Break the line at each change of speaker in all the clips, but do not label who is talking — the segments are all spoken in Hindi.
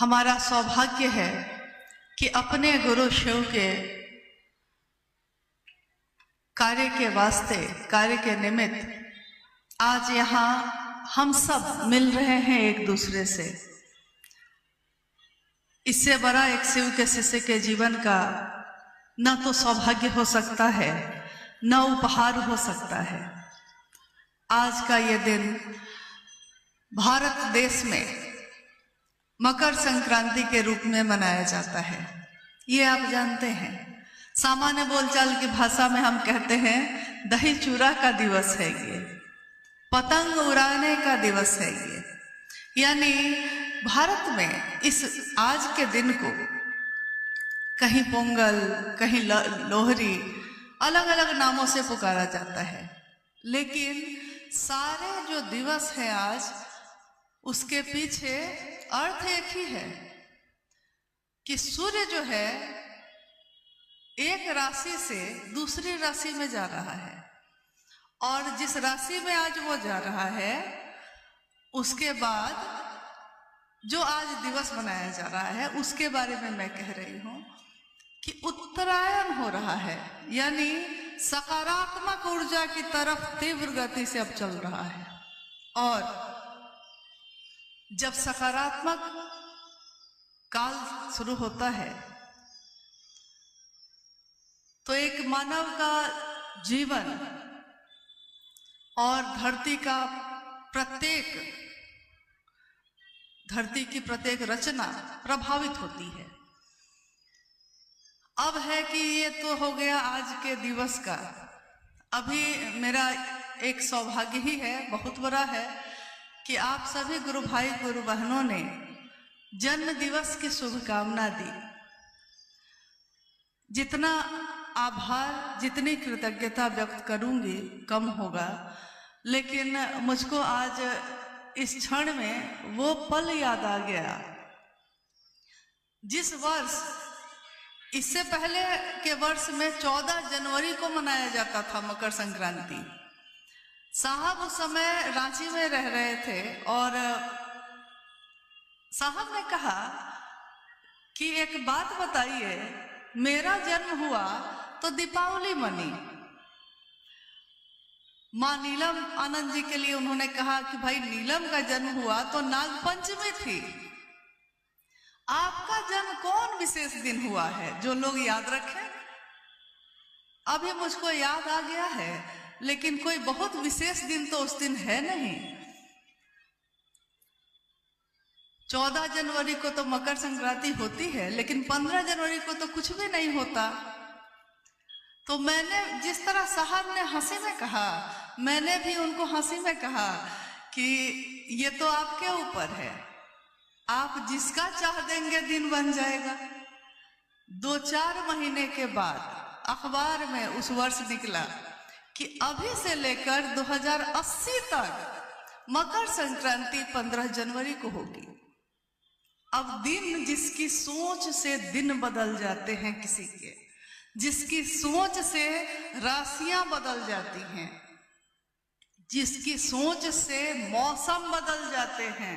हमारा सौभाग्य है कि अपने गुरु शिव के कार्य के वास्ते, कार्य के निमित्त आज यहाँ हम सब मिल रहे हैं एक दूसरे से। इससे बड़ा एक शिव के शिष्य के जीवन का न तो सौभाग्य हो सकता है, न उपहार हो सकता है। आज का ये दिन भारत देश में मकर संक्रांति के रूप में मनाया जाता है, ये आप जानते हैं। सामान्य बोलचाल की भाषा में हम कहते हैं दही चूरा का दिवस है ये, पतंग उड़ाने का दिवस है ये। यानी भारत में इस आज के दिन को कहीं पोंगल, कहीं लोहरी, अलग अलग नामों से पुकारा जाता है, लेकिन सारे जो दिवस है आज, उसके पीछे अर्थ एक ही है कि सूर्य जो है एक राशि से दूसरी राशि में जा रहा है, और जिस राशि में आज वो जा रहा है उसके बाद जो आज दिवस मनाया जा रहा है उसके बारे में मैं कह रही हूं कि उत्तरायण हो रहा है। यानी सकारात्मक ऊर्जा की तरफ तीव्र गति से अब चल रहा है, और जब सकारात्मक काल शुरू होता है तो एक मानव का जीवन और धरती की प्रत्येक रचना प्रभावित होती है। अब है कि ये तो हो गया आज के दिवस का। अभी मेरा एक सौभाग्य ही है, बहुत बड़ा है, कि आप सभी गुरु भाई गुरु बहनों ने जन्म दिवस की शुभकामना दी। जितना आभार, जितनी कृतज्ञता व्यक्त करूंगी कम होगा, लेकिन मुझको आज इस क्षण में वो पल याद आ गया जिस वर्ष, इससे पहले के वर्ष में 14 जनवरी को मनाया जाता था मकर संक्रांति। साहब उस समय रांची में रह रहे थे और साहब ने कहा कि एक बात बताइए, मेरा जन्म हुआ तो दीपावली मनी। माँ नीलम आनंद जी के लिए उन्होंने कहा कि भाई नीलम का जन्म हुआ तो नागपंचमी थी, आपका जन्म कौन विशेष दिन हुआ है जो लोग याद रखें? अभी मुझको याद आ गया है, लेकिन कोई बहुत विशेष दिन तो उस दिन है नहीं। 14 जनवरी को तो मकर संक्रांति होती है, लेकिन 15 जनवरी को तो कुछ भी नहीं होता। तो मैंने जिस तरह साहब ने हंसी में कहा, मैंने भी उनको हंसी में कहा कि ये तो आपके ऊपर है, आप जिसका चाह देंगे दिन बन जाएगा। 2-4 महीने के बाद अखबार में उस वर्ष निकला कि अभी से लेकर 2080 तक मकर संक्रांति 15 जनवरी को होगी। अब दिन, जिसकी सोच से दिन बदल जाते हैं किसी के, जिसकी सोच से राशियां बदल जाती हैं, जिसकी सोच से मौसम बदल जाते हैं।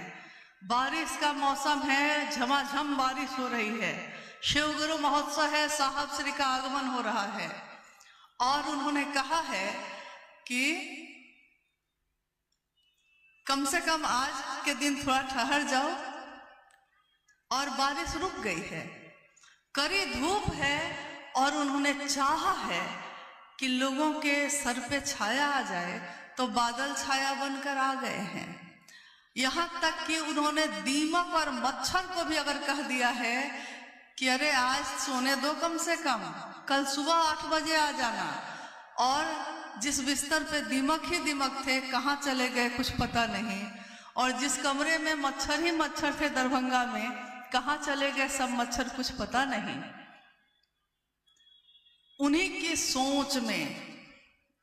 बारिश का मौसम है, झमाझम बारिश हो रही है, शिव गुरु महोत्सव है, साहब श्री का आगमन हो रहा है, और उन्होंने कहा है कि कम से कम आज के दिन थोड़ा ठहर जाओ, और बारिश रुक गई है, कड़ी धूप है, और उन्होंने चाहा है कि लोगों के सर पे छाया आ जाए, तो बादल छाया बनकर आ गए हैं। यहां तक कि उन्होंने दीमक और मच्छर को भी अगर कह दिया है कि अरे आज सोने दो, कम से कम कल सुबह 8 बजे आ जाना। और जिस बिस्तर पे दीमक ही दीमक थे, कहाँ चले गए कुछ पता नहीं, और जिस कमरे में मच्छर ही मच्छर थे दरभंगा में, कहाँ चले गए सब मच्छर कुछ पता नहीं। उन्हीं की सोच में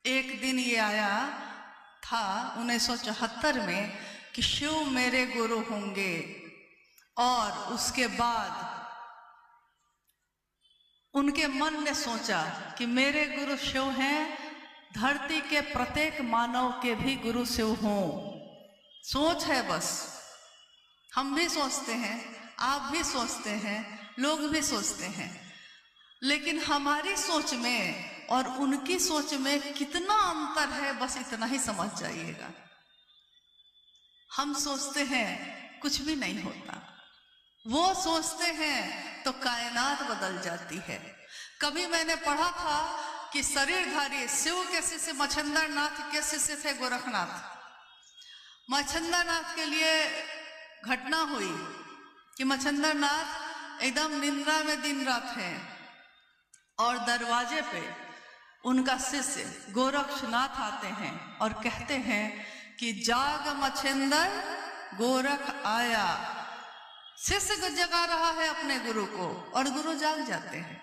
एक दिन ये आया था 1974 में कि शिव मेरे गुरु होंगे, और उसके बाद उनके मन ने सोचा कि मेरे गुरु शिव हैं, धरती के प्रत्येक मानव के भी गुरु शिव हों। सोच है बस, हम भी सोचते हैं, आप भी सोचते हैं, लोग भी सोचते हैं, लेकिन हमारी सोच में और उनकी सोच में कितना अंतर है, बस इतना ही समझ जाइएगा। हम सोचते हैं कुछ भी नहीं होता, वो सोचते हैं तो कायनात बदल जाती है। कभी मैंने पढ़ा था कि शरीरधारी शिव के शिष्य मच्छिंद्र नाथ के शिष्य थे गोरखनाथ। मच्छिंद्र नाथ के लिए घटना हुई कि मच्छिंद्र नाथ एकदम निंद्रा में दिन रात हैं और दरवाजे पे उनका शिष्य गोरक्षनाथ आते हैं और कहते हैं कि जाग मच्छिंद्र गोरख आया। शिष्य को जगा रहा है अपने गुरु को और गुरु जाग जाते हैं।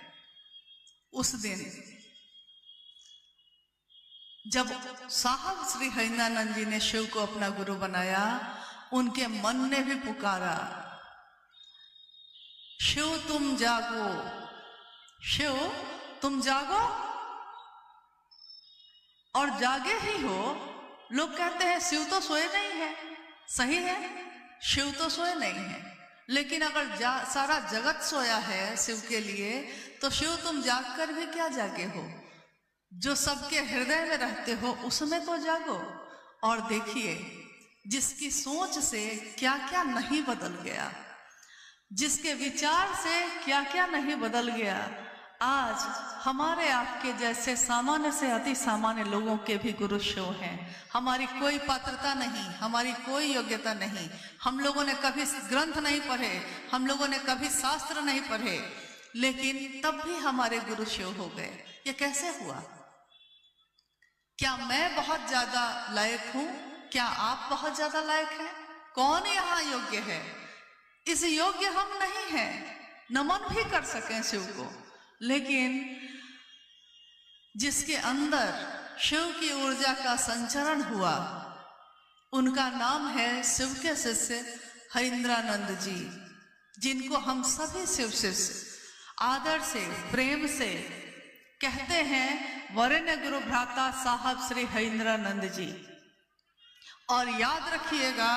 उस दिन जब साहब श्री हरिंद्रानंद जी ने शिव को अपना गुरु बनाया, उनके मन ने भी पुकारा, शिव तुम जागो, शिव तुम जागो। और जागे ही हो। लोग कहते हैं शिव तो सोए नहीं है, सही है, शिव तो सोए नहीं है, लेकिन अगर सारा जगत सोया है शिव के लिए, तो शिव तुम जाग कर भी क्या जागे हो? जो सबके हृदय में रहते हो उसमें तो जागो। और देखिए जिसकी सोच से क्या क्या नहीं बदल गया, जिसके विचार से क्या क्या नहीं बदल गया। आज हमारे आपके जैसे सामान्य से अति सामान्य लोगों के भी गुरु शिव हैं। हमारी कोई पात्रता नहीं, हमारी कोई योग्यता नहीं, हम लोगों ने कभी ग्रंथ नहीं पढ़े, हम लोगों ने कभी शास्त्र नहीं पढ़े, लेकिन तब भी हमारे गुरु शिव हो गए। ये कैसे हुआ? क्या मैं बहुत ज्यादा लायक हूं? क्या आप बहुत ज्यादा लायक हैं? कौन यहाँ योग्य है? इस योग्य हम नहीं हैं, नमन भी कर सकें शिव को, लेकिन जिसके अंदर शिव की ऊर्जा का संचरण हुआ, उनका नाम है शिव के शिष्य हरिंद्रानंद जी, जिनको हम सभी शिव शिष्य आदर से प्रेम से कहते हैं वरेण्य गुरु भ्राता साहब श्री हरिंद्रानंद जी। और याद रखिएगा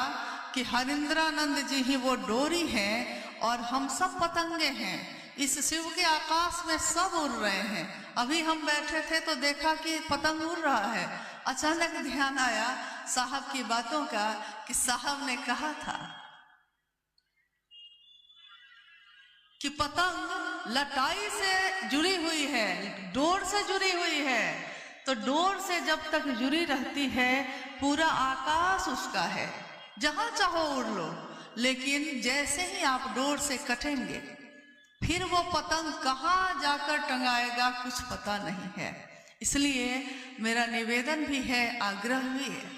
कि हरिंद्रानंद जी ही वो डोरी हैं और हम सब पतंगे हैं। इस शिव के आकाश में सब उड़ रहे हैं। अभी हम बैठे थे तो देखा कि पतंग उड़ रहा है। अचानक ध्यान आया साहब की बातों का कि साहब ने कहा था कि पतंग लटाई से जुड़ी हुई है, डोर से जुड़ी हुई है, तो डोर से जब तक जुड़ी रहती है पूरा आकाश उसका है, जहां चाहो उड़ लो। लेकिन जैसे ही आप डोर से कटेंगे फिर वो पतंग कहाँ जाकर टंगाएगा कुछ पता नहीं है। इसलिए मेरा निवेदन भी है, आग्रह भी है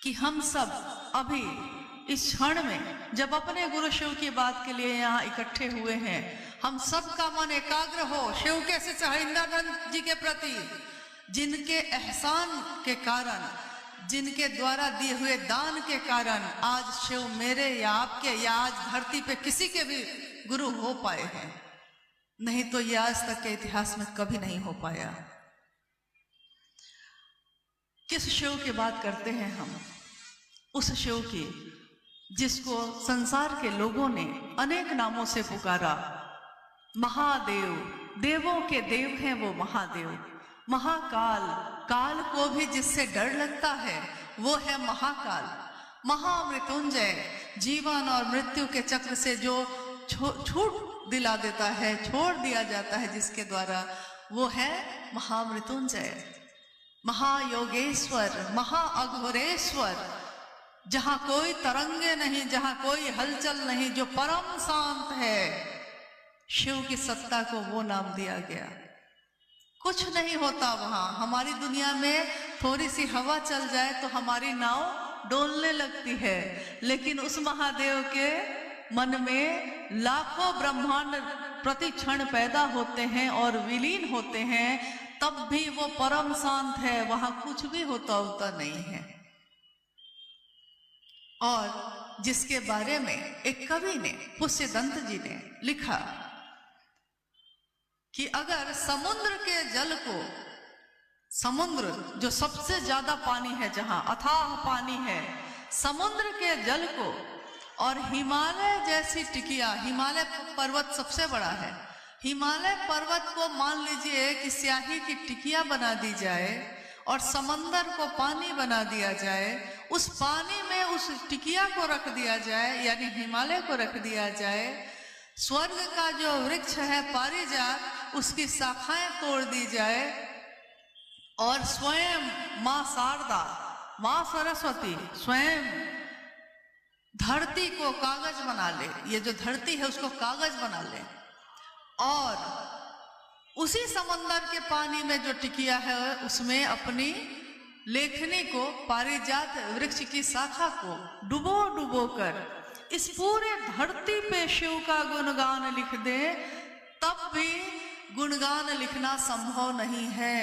कि हम सब अभी इस क्षण में जब अपने गुरु शिव की बात के लिए यहाँ इकट्ठे हुए हैं, हम सबका मन एकाग्र हो शिव के शिष्य हरिंद्रानंद जी के प्रति, जिनके एहसान के कारण, जिनके द्वारा दिए हुए दान के कारण आज शिव मेरे या आपके या आज धरती पे किसी के भी गुरु हो पाए हैं। नहीं तो ये आज तक के इतिहास में कभी नहीं हो पाया। किस शिव की बात करते हैं हम? उस शिव की जिसको संसार के लोगों ने अनेक नामों से पुकारा। महादेव, देवों के देव हैं वो महादेव। महाकाल, काल को भी जिससे डर लगता है वो है महाकाल। महामृत्युंजय, जीवन और मृत्यु के चक्र से जो छूट दिला देता है, छोड़ दिया जाता है जिसके द्वारा, वो है महामृत्युंजय। महायोगेश्वर, महाअघोरेश्वर, जहां कोई तरंगे नहीं, जहां कोई हलचल नहीं, जो परम शांत है, शिव की सत्ता को वो नाम दिया गया। कुछ नहीं होता वहां। हमारी दुनिया में थोड़ी सी हवा चल जाए तो हमारी नाव डोलने लगती है, लेकिन उस महादेव के मन में लाखों ब्रह्मांड प्रति क्षण पैदा होते हैं और विलीन होते हैं, तब भी वो परम शांत है, वहां कुछ भी होता नहीं है। और जिसके बारे में एक कवि ने, पुष्यदंत जी ने लिखा कि अगर समुद्र के जल को, समुद्र जो सबसे ज्यादा पानी है, जहां अथाह पानी है, समुद्र के जल को और हिमालय जैसी टिकिया, हिमालय पर्वत सबसे बड़ा है, हिमालय पर्वत को मान लीजिए कि स्याही की टिकिया बना दी जाए और समंदर को पानी बना दिया जाए, उस पानी में उस टिकिया को रख दिया जाए, यानी हिमालय को रख दिया जाए, स्वर्ग का जो वृक्ष है पारिजात, उसकी शाखाएं तोड़ दी जाए और स्वयं मां शारदा, मां सरस्वती स्वयं धरती को कागज बना ले, ये जो धरती है उसको कागज बना ले और उसी समंदर के पानी में जो टिकिया है उसमें अपनी लेखनी को, पारिजात वृक्ष की शाखा को डुबो डुबो कर इस पूरे धरती पे शिव का गुणगान लिख दे, तब भी गुणगान लिखना संभव नहीं है।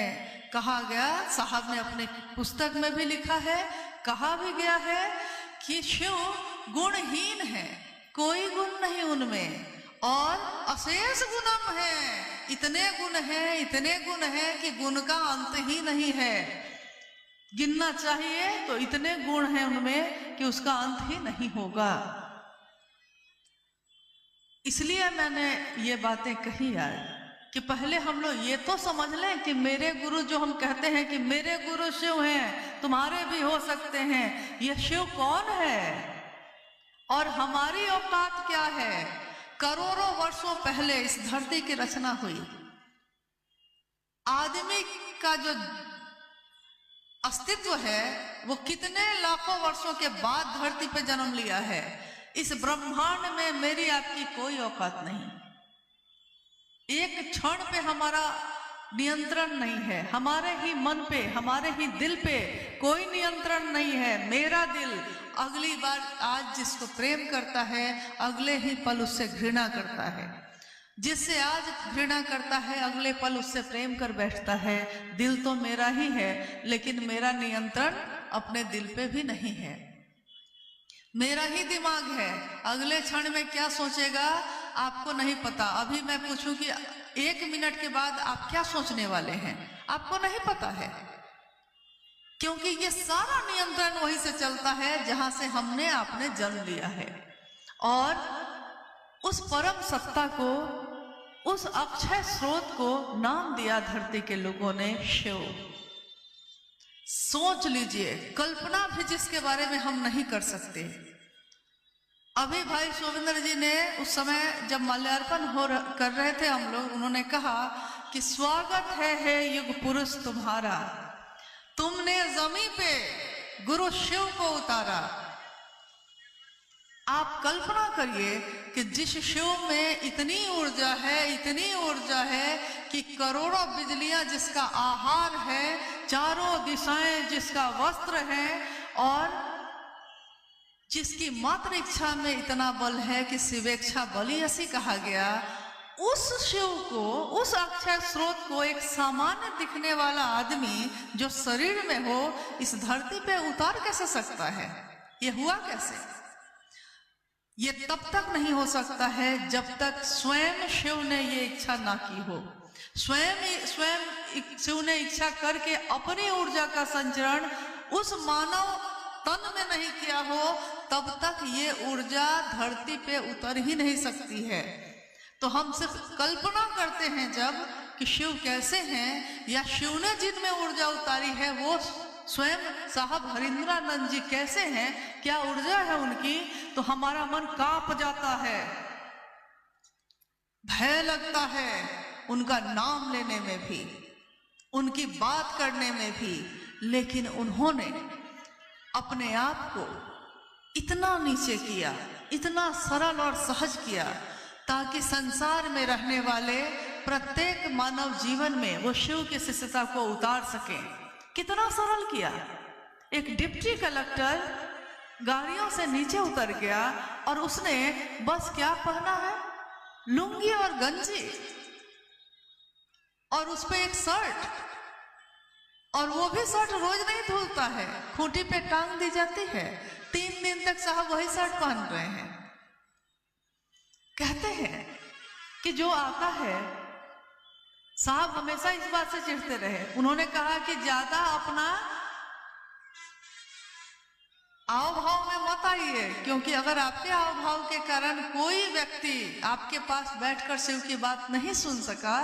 कहा गया, साहब ने अपने पुस्तक में भी लिखा है, कहा भी गया है कि शिव गुणहीन है, कोई गुण नहीं उनमें, और अशेष गुणम है, इतने गुण हैं कि गुण का अंत ही नहीं है। गिनना चाहिए तो इतने गुण हैं उनमें कि उसका अंत ही नहीं होगा। इसलिए मैंने ये बातें कही आज कि पहले हम लोग ये तो समझ लें कि मेरे गुरु, जो हम कहते हैं कि मेरे गुरु शिव हैं, तुम्हारे भी हो सकते हैं, ये शिव कौन है और हमारी औकात क्या है। करोड़ों वर्षों पहले इस धरती की रचना हुई, आदमी का जो अस्तित्व है वो कितने लाखों वर्षों के बाद धरती पे जन्म लिया है। इस ब्रह्मांड में मेरी आपकी कोई औकात नहीं, एक क्षण पे हमारा नियंत्रण नहीं है, हमारे ही मन पे, हमारे ही दिल पे कोई नियंत्रण नहीं है। मेरा दिल अगली बार आज जिसको प्रेम करता है अगले ही पल उससे घृणा करता है, जिससे आज घृणा करता है अगले पल उससे प्रेम कर बैठता है। दिल तो मेरा ही है, लेकिन मेरा नियंत्रण अपने दिल पे भी नहीं है। मेरा ही दिमाग है, अगले क्षण में क्या सोचेगा आपको नहीं पता। अभी मैं पूछूं कि 1 मिनट के बाद आप क्या सोचने वाले हैं, आपको नहीं पता है, क्योंकि ये सारा नियंत्रण वहीं से चलता है जहां से हमने आपने जन्म लिया है। और उस परम सत्ता को, उस अक्षय स्रोत को नाम दिया धरती के लोगों ने शिव। सोच लीजिए, कल्पना भी जिसके बारे में हम नहीं कर सकते। अभी भाई शोभिंदर जी ने उस समय जब माल्यार्पण कर रहे थे हम लोग, उन्होंने कहा कि स्वागत है युग पुरुष तुम्हारा, तुमने जमीन पे गुरु शिव को उतारा। आप कल्पना करिए कि जिस शिव में इतनी ऊर्जा है, इतनी ऊर्जा है कि करोड़ों बिजलियां जिसका आहार है, चारों दिशाएं जिसका वस्त्र है, और जिसकी मात्र इच्छा में इतना बल है कि शिवेच्छा बलि ऐसी कहा गया, उस शिव को, उस अक्षय स्रोत को एक सामान्य दिखने वाला आदमी जो शरीर में हो इस धरती पे उतार कैसे सकता है? ये हुआ कैसे? ये तब तक नहीं हो सकता है जब तक स्वयं शिव ने ये इच्छा ना की हो। स्वयं शिव ने इच्छा करके अपनी ऊर्जा का संचरण उस मानव तन में नहीं किया हो, तब तक ये ऊर्जा धरती पे उतर ही नहीं सकती है। तो हम सिर्फ कल्पना करते हैं जब कि शिव कैसे हैं, या शिव ने जिनमें ऊर्जा उतारी है वो स्वयं साहब हरिंद्रानंद जी कैसे हैं, क्या ऊर्जा है उनकी, तो हमारा मन कांप जाता है, भय लगता है उनका नाम लेने में भी, उनकी बात करने में भी। लेकिन उन्होंने अपने आप को इतना नीचे किया, इतना सरल और सहज किया, ताकि संसार में रहने वाले प्रत्येक मानव जीवन में वो शिव की शिष्यता को उतार सके। कितना सरल किया। एक डिप्टी कलेक्टर गाड़ियों से नीचे उतर गया और उसने बस क्या पहना है, लुंगी और गंजी, और उस पे एक शर्ट, और वो भी शर्ट रोज नहीं धुलता है, खूंटी पे टांग दी जाती है। 3 दिन तक साहब वही शर्ट पहन रहे हैं। कहते हैं कि जो आता है, साहब हमेशा इस बात से चिढ़ते रहे, उन्होंने कहा कि ज्यादा अपना आव भाव में मत आइए, क्योंकि अगर आपके आव भाव के कारण कोई व्यक्ति आपके पास बैठकर शिव की बात नहीं सुन सका,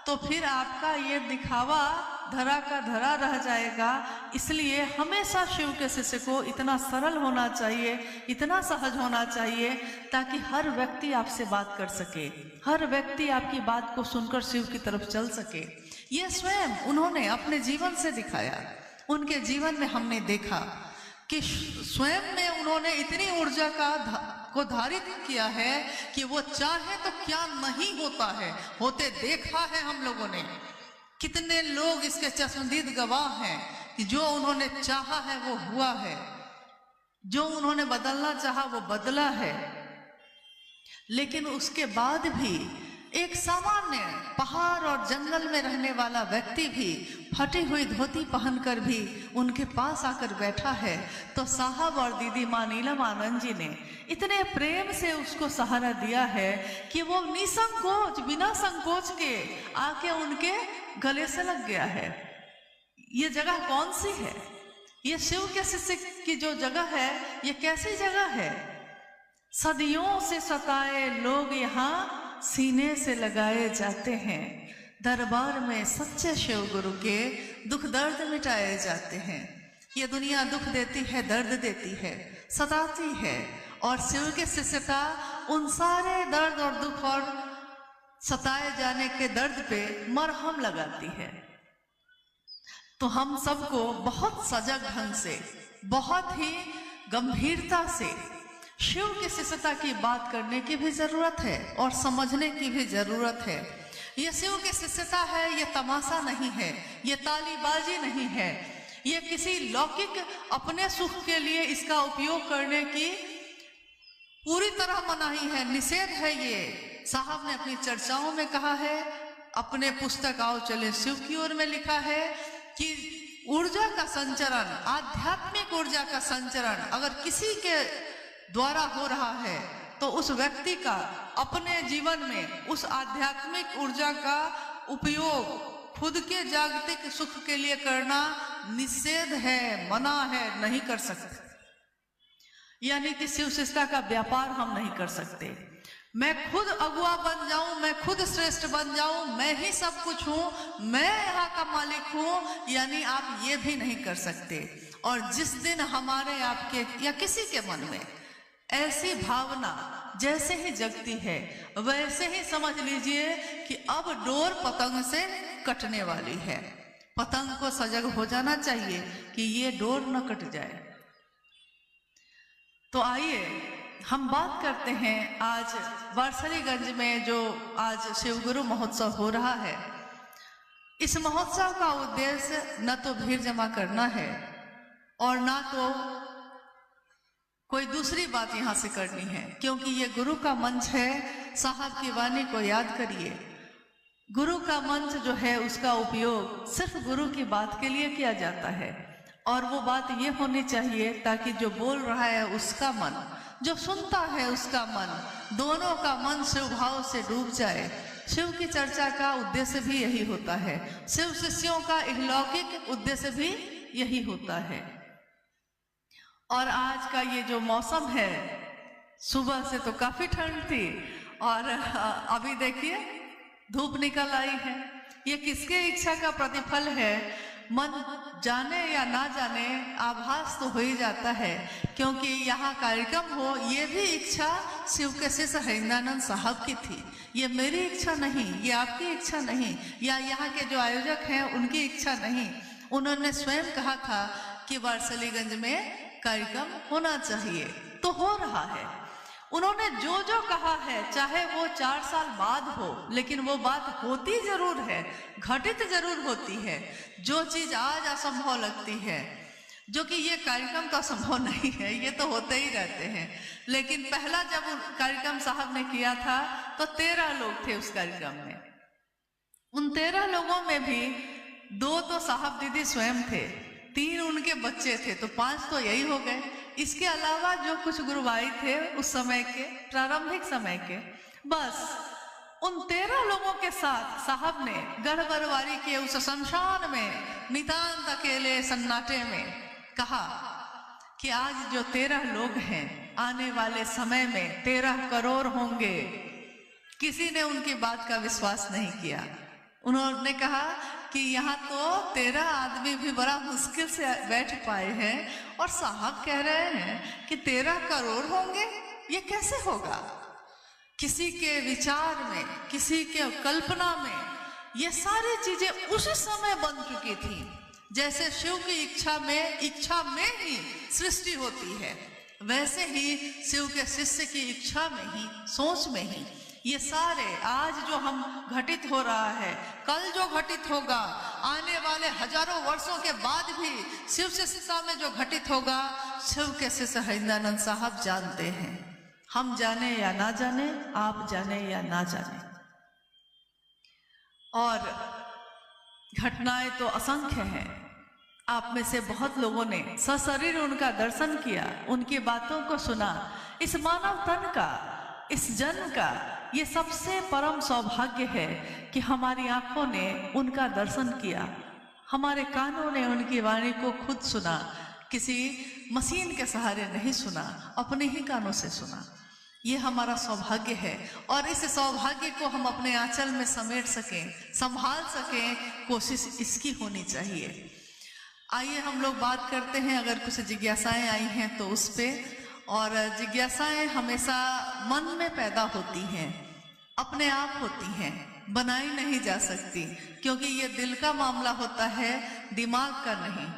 तो फिर आपका ये दिखावा धरा का धरा रह जाएगा। इसलिए हमेशा शिव के शिष्य को इतना सरल होना चाहिए, इतना सहज होना चाहिए, ताकि हर व्यक्ति आपसे बात कर सके, हर व्यक्ति आपकी बात को सुनकर शिव की तरफ चल सके। ये स्वयं उन्होंने अपने जीवन से दिखाया। उनके जीवन में हमने देखा कि स्वयं में उन्होंने इतनी ऊर्जा को धारित किया है कि वो चाहे तो क्या नहीं होता है, होते देखा है हम लोगों ने। कितने लोग इसके चश्मदीद गवाह हैं कि जो उन्होंने चाहा है वो हुआ है, जो उन्होंने बदलना चाहा वो बदला है। लेकिन उसके बाद भी एक सामान्य पहाड़ और जंगल में रहने वाला व्यक्ति भी फटी हुई धोती पहनकर भी उनके पास आकर बैठा है, तो साहब और दीदी मां नीलम आनंद जी ने इतने प्रेम से उसको सहारा दिया है कि वो निसंकोच, बिना संकोच के आके उनके गले से लग गया है। ये जगह कौन सी है? ये शिव के शिष्य की जो जगह है, ये कैसी जगह है? सदियों से सताए लोग यहाँ सीने से लगाए जाते हैं, दरबार में सच्चे शिव गुरु के दुख दर्द मिटाए जाते हैं। ये दुनिया दुख देती है, दर्द देती है, सताती है, और शिव के शिष्यता उन सारे दर्द और दुख और सताए जाने के दर्द पे मरहम लगाती है। तो हम सबको बहुत सजग ढंग से, बहुत ही गंभीरता से शिव की शिष्यता की बात करने की भी जरूरत है और समझने की भी जरूरत है। ये शिव की शिष्यता है, ये तमाशा नहीं है, ये तालीबाजी नहीं है, ये किसी लौकिक अपने सुख के लिए इसका उपयोग करने की पूरी तरह मनाही है, निषेध है। ये साहब ने अपनी चर्चाओं में कहा है, अपने पुस्तक आओ चले शिव की ओर में लिखा है कि ऊर्जा का संचरण, आध्यात्मिक ऊर्जा का संचरण अगर किसी के द्वारा हो रहा है, तो उस व्यक्ति का अपने जीवन में उस आध्यात्मिक ऊर्जा का उपयोग खुद के जागतिक सुख के लिए करना निषेध है, मना है, नहीं कर सकते। यानी कि शिव शिष्यता का व्यापार हम नहीं कर सकते। मैं खुद अगुआ बन जाऊं, मैं खुद श्रेष्ठ बन जाऊं, मैं ही सब कुछ हूं, मैं यहाँ का मालिक हूं, यानी आप ये भी नहीं कर सकते। और जिस दिन हमारे, आपके या किसी के मन में ऐसी भावना जैसे ही जगती है, वैसे ही समझ लीजिए कि अब डोर पतंग से कटने वाली है। पतंग को सजग हो जाना चाहिए कि ये डोर न कट जाए। तो आइए हम बात करते हैं आज वारसलीगंज में जो आज शिवगुरु महोत्सव हो रहा है। इस महोत्सव का उद्देश्य न तो भीड़ जमा करना है और ना तो कोई दूसरी बात यहाँ से करनी है, क्योंकि ये गुरु का मंच है। साहब की वाणी को याद करिए, गुरु का मंच जो है उसका उपयोग सिर्फ गुरु की बात के लिए किया जाता है, और वो बात ये होनी चाहिए ताकि जो बोल रहा है उसका मन, जो सुनता है उसका मन, दोनों का मन शिव भाव से डूब जाए। शिव की चर्चा का उद्देश्य भी यही होता है, शिव शिष्यों का अलौकिक उद्देश्य भी यही होता है। और आज का ये जो मौसम है, सुबह से तो काफी ठंड थी और अभी देखिए धूप निकल आई है। ये किसके इच्छा का प्रतिफल है? मन जाने या ना जाने आभास तो हो ही जाता है, क्योंकि यहाँ कार्यक्रम हो, ये भी इच्छा शिव के शिष्य हरिंदानंद साहब की थी। ये मेरी इच्छा नहीं, ये आपकी इच्छा नहीं, या यहाँ के जो आयोजक हैं उनकी इच्छा नहीं। उन्होंने स्वयं कहा था कि वारसलीगंज में कार्यक्रम होना चाहिए, तो हो रहा है। उन्होंने जो जो कहा है, चाहे वो 4 साल बाद हो, लेकिन वो बात होती जरूर है, घटित जरूर होती है। जो चीज आज असंभव लगती है, जो कि ये कार्यक्रम तो असंभव नहीं है, ये तो होते ही रहते हैं। लेकिन पहला जब कार्यक्रम साहब ने किया था तो 13 लोग थे उस कार्यक्रम में। उन 13 लोगों में भी 2 तो साहब दीदी स्वयं थे, 3 उनके बच्चे थे, तो 5 तो यही हो गए। इसके अलावा जो कुछ गुरुभाई थे उस समय के, प्रारंभिक समय के, बस उन 13 लोगों के साथ साहब ने गढ़बरवारी के उस शमशान में नितांत अकेले सन्नाटे में कहा कि आज जो 13 लोग हैं, आने वाले समय में 13 करोड़ होंगे। किसी ने उनकी बात का विश्वास नहीं किया। उन्होंने कहा कि यहाँ तो 13 आदमी भी बड़ा मुश्किल से बैठ पाए हैं और साहब कह रहे हैं कि 13 करोड़ होंगे, ये कैसे होगा? किसी के विचार में, किसी के कल्पना में ये सारी चीजें उसी समय बन चुकी थी। जैसे शिव की इच्छा में ही सृष्टि होती है, वैसे ही शिव के शिष्य की इच्छा में ही, सोच में ही ये सारे आज जो हम घटित हो रहा है, कल जो घटित होगा, आने वाले हजारों वर्षों के बाद भी शिव शिष्यता में जो घटित होगा, शिव के शिष्य हरिंद्रानंद साहब जानते हैं। हम जाने या ना जाने, आप जाने या ना जाने। और घटनाएं तो असंख्य हैं। आप में से बहुत लोगों ने सशरीर उनका दर्शन किया, उनकी बातों को सुना। इस मानव तन का, इस जन्म का ये सबसे परम सौभाग्य है कि हमारी आंखों ने उनका दर्शन किया, हमारे कानों ने उनकी वाणी को खुद सुना, किसी मशीन के सहारे नहीं सुना, अपने ही कानों से सुना। ये हमारा सौभाग्य है और इस सौभाग्य को हम अपने आंचल में समेट सकें, संभाल सकें, कोशिश इसकी होनी चाहिए। आइए हम लोग बात करते हैं, अगर कुछ जिज्ञासाएं आई हैं तो उस पे। और जिज्ञासाएं हमेशा मन में पैदा होती हैं, अपने आप होती हैं, बनाई नहीं जा सकती, क्योंकि ये दिल का मामला होता है, दिमाग का नहीं।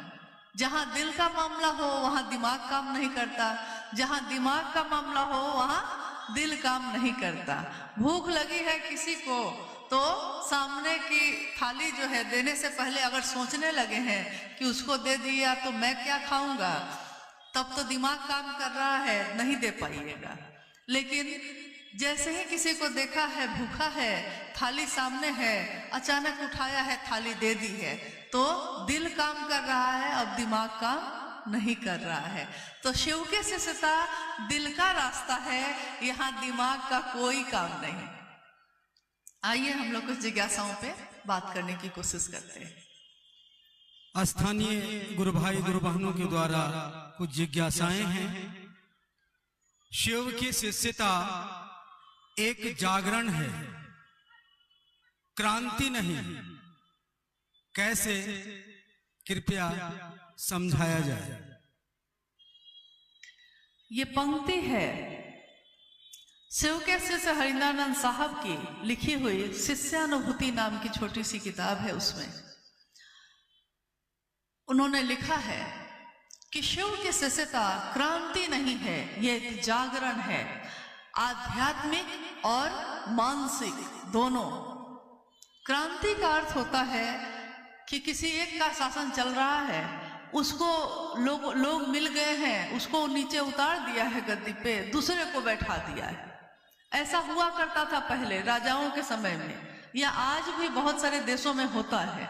जहाँ दिल का मामला हो वहाँ दिमाग काम नहीं करता, जहाँ दिमाग का मामला हो वहाँ दिल काम नहीं करता। भूख लगी है किसी को तो सामने की थाली जो है देने से पहले अगर सोचने लगे हैं कि उसको दे दिया तो मैं क्या खाऊंगा, तब तो दिमाग काम कर रहा है, नहीं दे पाइएगा। लेकिन जैसे ही किसी को देखा है भूखा है, थाली सामने है, अचानक उठाया है, थाली दे दी है, तो दिल काम कर रहा है, अब दिमाग काम नहीं कर रहा है। तो शिव के शिष्यता दिल का रास्ता है, यहाँ दिमाग का कोई काम नहीं। आइए हम लोग कुछ जिज्ञासाओं पे बात करने की कोशिश करते हैं।
स्थानीय गुरु भाई गुरु बहनों के द्वारा कुछ जिज्ञासाएं हैं। शिव की शिष्यता एक जागरण है, क्रांति नहीं। कैसे, कृपया समझाया जाए।
ये पंक्ति है शिव के शिष्य हरिंद्रानंद साहब की लिखी हुई शिष्यानुभूति नाम की छोटी सी किताब है। उसमें उन्होंने लिखा है कि शिव की शिष्यता क्रांति नहीं है, ये एक जागरण है, आध्यात्मिक और मानसिक दोनों। क्रांति का अर्थ होता है कि किसी एक का शासन चल रहा है, उसको लोग मिल गए हैं, उसको नीचे उतार दिया है गद्दी पे, दूसरे को बैठा दिया है। ऐसा हुआ करता था पहले राजाओं के समय में, या आज भी बहुत सारे देशों में होता है।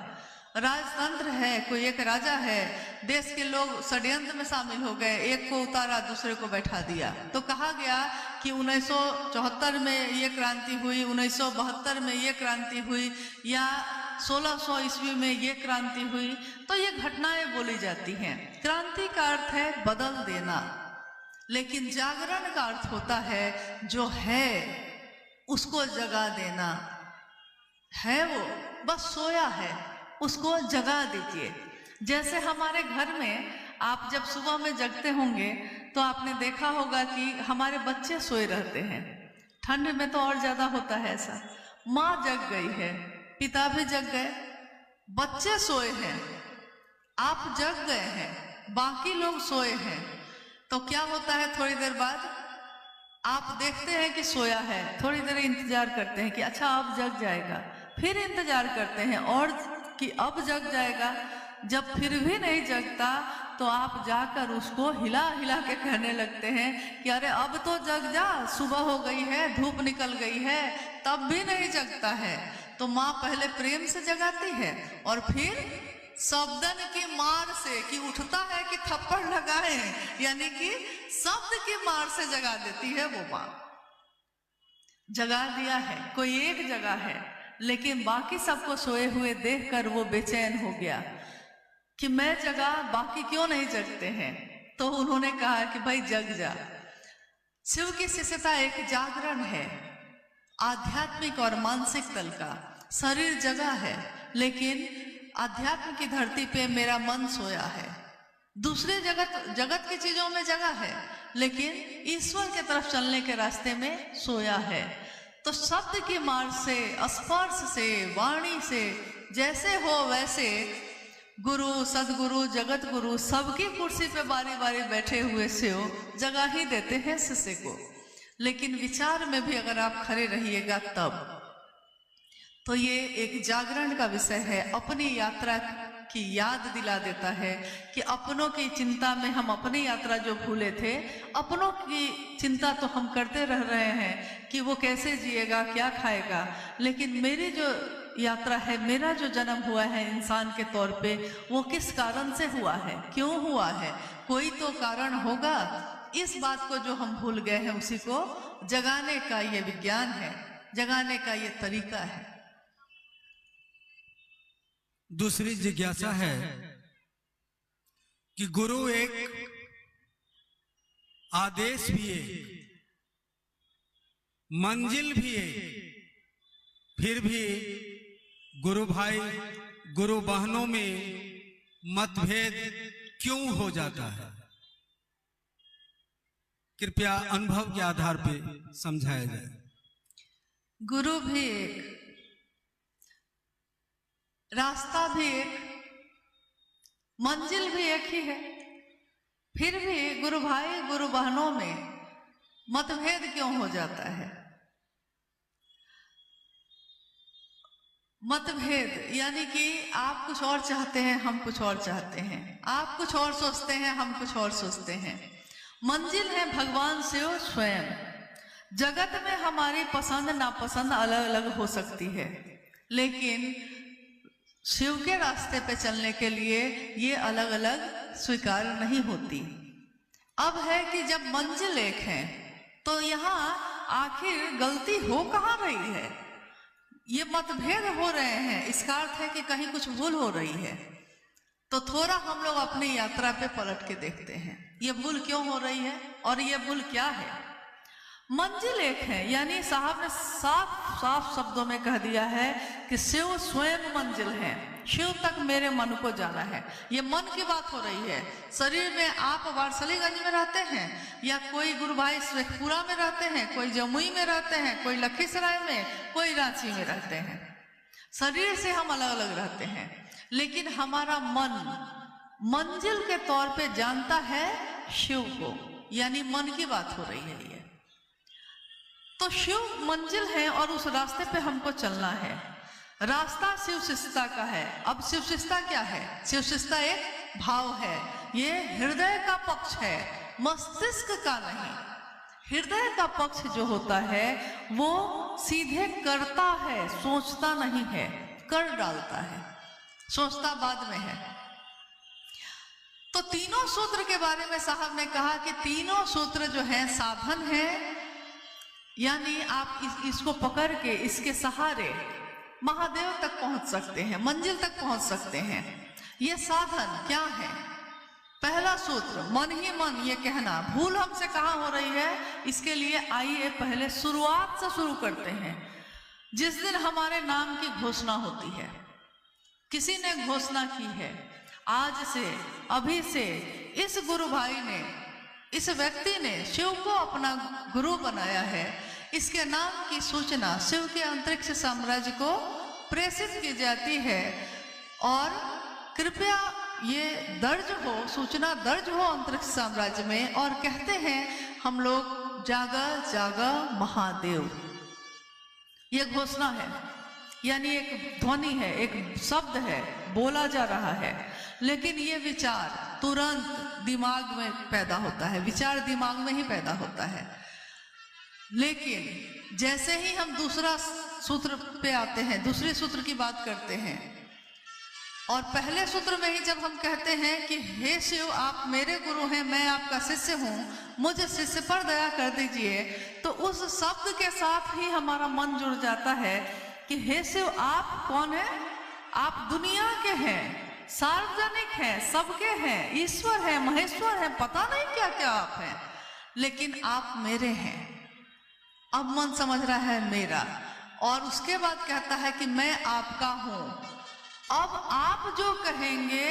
राजतंत्र है, कोई एक राजा है, देश के लोग षड्यंत्र में शामिल हो गए, एक को उतारा दूसरे को बैठा दिया। तो कहा गया कि 1974 में ये क्रांति हुई, 1972 में ये क्रांति हुई, या 1600 ईस्वी में ये क्रांति हुई। तो ये घटनाएं बोली जाती हैं। क्रांति का अर्थ है बदल देना, लेकिन जागरण का अर्थ होता है जो है उसको जगा देना। है वो बस सोया है, उसको जगा दीजिए। जैसे हमारे घर में आप जब सुबह में जगते होंगे तो आपने देखा होगा कि हमारे बच्चे सोए रहते हैं। ठंड में तो और ज्यादा होता है ऐसा। माँ जग गई है, पिता भी जग गए, बच्चे सोए हैं, आप जग गए हैं, बाकी लोग सोए हैं। तो क्या होता है, थोड़ी देर बाद आप देखते हैं कि सोया है, थोड़ी देर इंतजार करते हैं कि अच्छा अब जग जाएगा, फिर इंतजार करते हैं और कि अब जग जाएगा। जब फिर भी नहीं जगता तो आप जाकर उसको हिला हिला के कहने लगते हैं कि अरे अब तो जग जा, सुबह हो गई है, धूप निकल गई है, तब भी नहीं जगता है। तो माँ पहले प्रेम से जगाती है और फिर शब्दन की मार से, कि उठता है कि थप्पड़ लगाए, यानी कि शब्द की मार से जगा देती है वो माँ। जगा दिया है, कोई एक जगह है, लेकिन बाकी सबको सोए हुए देखकर वो बेचैन हो गया कि मैं जगा, बाकी क्यों नहीं जगते हैं। तो उन्होंने कहा कि भाई जग जा। शिव की शिष्यता एक जागरण है, आध्यात्मिक और मानसिक तल का। शरीर जगा है, लेकिन आध्यात्म की धरती पे मेरा मन सोया है। दूसरे जगत की चीजों में जगा है, लेकिन ईश्वर के तरफ चलने के रास्ते में सोया है। तो शब्द की मार से, स्पर्श से, वाणी से, जैसे हो वैसे गुरु, सदगुरु, जगत गुरु सबकी कुर्सी पे बारी बारी बैठे हुए शिव जगह ही देते हैं शिष्य को। लेकिन विचार में भी अगर आप खड़े रहिएगा तब। तो ये एक जागरण का विषय है, अपनी यात्रा की याद दिला देता है कि अपनों की चिंता में हम अपनी यात्रा जो भूले थे, अपनों की चिंता तो हम करते रह रहे हैं कि वो कैसे जिएगा, क्या खाएगा, लेकिन मेरी जो यात्रा है, मेरा जो जन्म हुआ है इंसान के तौर पे, वो किस कारण से हुआ है, क्यों हुआ है, कोई तो कारण होगा। इस बात को जो हम भूल गए हैं, उसी को जगाने का ये विज्ञान है, जगाने का ये तरीका है।
दूसरी जिज्ञासा है कि गुरु एक, आदेश भी एक, मंजिल भी एक, फिर भी गुरु भाई गुरु बहनों में मतभेद क्यों हो जाता है? कृपया अनुभव के आधार पर समझाया जाए।
गुरु भी एक, रास्ता भी एक, मंजिल भी एक ही है, फिर भी गुरु भाई गुरु बहनों में मतभेद क्यों हो जाता है? मतभेद यानी कि आप कुछ और चाहते हैं, हम कुछ और चाहते हैं, आप कुछ और सोचते हैं, हम कुछ और सोचते हैं। मंजिल है भगवान शिव स्वयं। जगत में हमारी पसंद नापसंद अलग अलग हो सकती है, लेकिन शिव के रास्ते पे चलने के लिए ये अलग अलग स्वीकार नहीं होती। अब है कि जब मंजिल एक है, तो यहाँ आखिर गलती हो कहाँ रही है? ये मतभेद हो रहे हैं, इसका अर्थ है कि कहीं कुछ भूल हो रही है। तो थोड़ा हम लोग अपनी यात्रा पे पलट के देखते हैं, ये भूल क्यों हो रही है और ये भूल क्या है। मंजिल एक है, यानी साहब ने साफ साफ शब्दों में कह दिया है कि शिव स्वयं मंजिल है, शिव तक मेरे मन को जाना है। ये मन की बात हो रही है। शरीर में आप वारसलीगंज में रहते हैं, या कोई गुरु भाई शेखपुरा में रहते हैं, कोई जमुई में रहते हैं, कोई लखीसराय में, कोई रांची में रहते हैं। शरीर से हम अलग अलग रहते हैं, लेकिन हमारा मन मंजिल के तौर पे जानता है शिव को, यानी मन की बात हो रही है ये। तो शिव मंजिल है और उस रास्ते पे हमको चलना है। रास्ता शिव शिष्यता का है। अब शिव शिष्यता क्या है? शिव शिष्यता एक भाव है, ये हृदय का पक्ष है, मस्तिष्क का नहीं। हृदय का पक्ष जो होता है वो सीधे करता है, सोचता नहीं है, कर डालता है, सोचता बाद में है। तो तीनों सूत्र के बारे में साहब ने कहा कि तीनों सूत्र जो हैं साधन है, यानी आप इसको पकड़ के इसके सहारे महादेव तक पहुंच सकते हैं, मंजिल तक पहुंच सकते हैं। ये साधन क्या है? पहला सूत्र मन ही मन, ये कहना। भूल हमसे कहाँ हो रही है, इसके लिए आइए पहले शुरुआत से शुरू करते हैं। जिस दिन हमारे नाम की घोषणा होती है, किसी ने घोषणा की है, आज से, अभी से इस गुरु भाई ने, इस व्यक्ति ने शिव को अपना गुरु बनाया है, इसके नाम की सूचना शिव के अंतरिक्ष साम्राज्य को प्रेषित की जाती है। और कृपया ये दर्ज हो, सूचना दर्ज हो अंतरिक्ष साम्राज्य में, और कहते हैं हम लोग जागा जागा महादेव। ये घोषणा है, यानी एक ध्वनि है, एक शब्द है, बोला जा रहा है। लेकिन ये विचार तुरंत दिमाग में पैदा होता है, विचार दिमाग में ही पैदा होता है। लेकिन जैसे ही हम दूसरा सूत्र पे आते हैं, दूसरे सूत्र की बात करते हैं, और पहले सूत्र में ही जब हम कहते हैं कि हे शिव आप मेरे गुरु हैं, मैं आपका शिष्य हूँ, मुझ शिष्य पर दया कर दीजिए, तो उस शब्द के साथ ही हमारा मन जुड़ जाता है कि हे शिव आप कौन है? आप दुनिया के हैं, सार्वजनिक हैं, सबके हैं, ईश्वर है, महेश्वर है, पता नहीं क्या क्या आप हैं, लेकिन आप मेरे हैं। अब मन समझ रहा है मेरा, और उसके बाद कहता है कि मैं आपका हूं। अब आप जो कहेंगे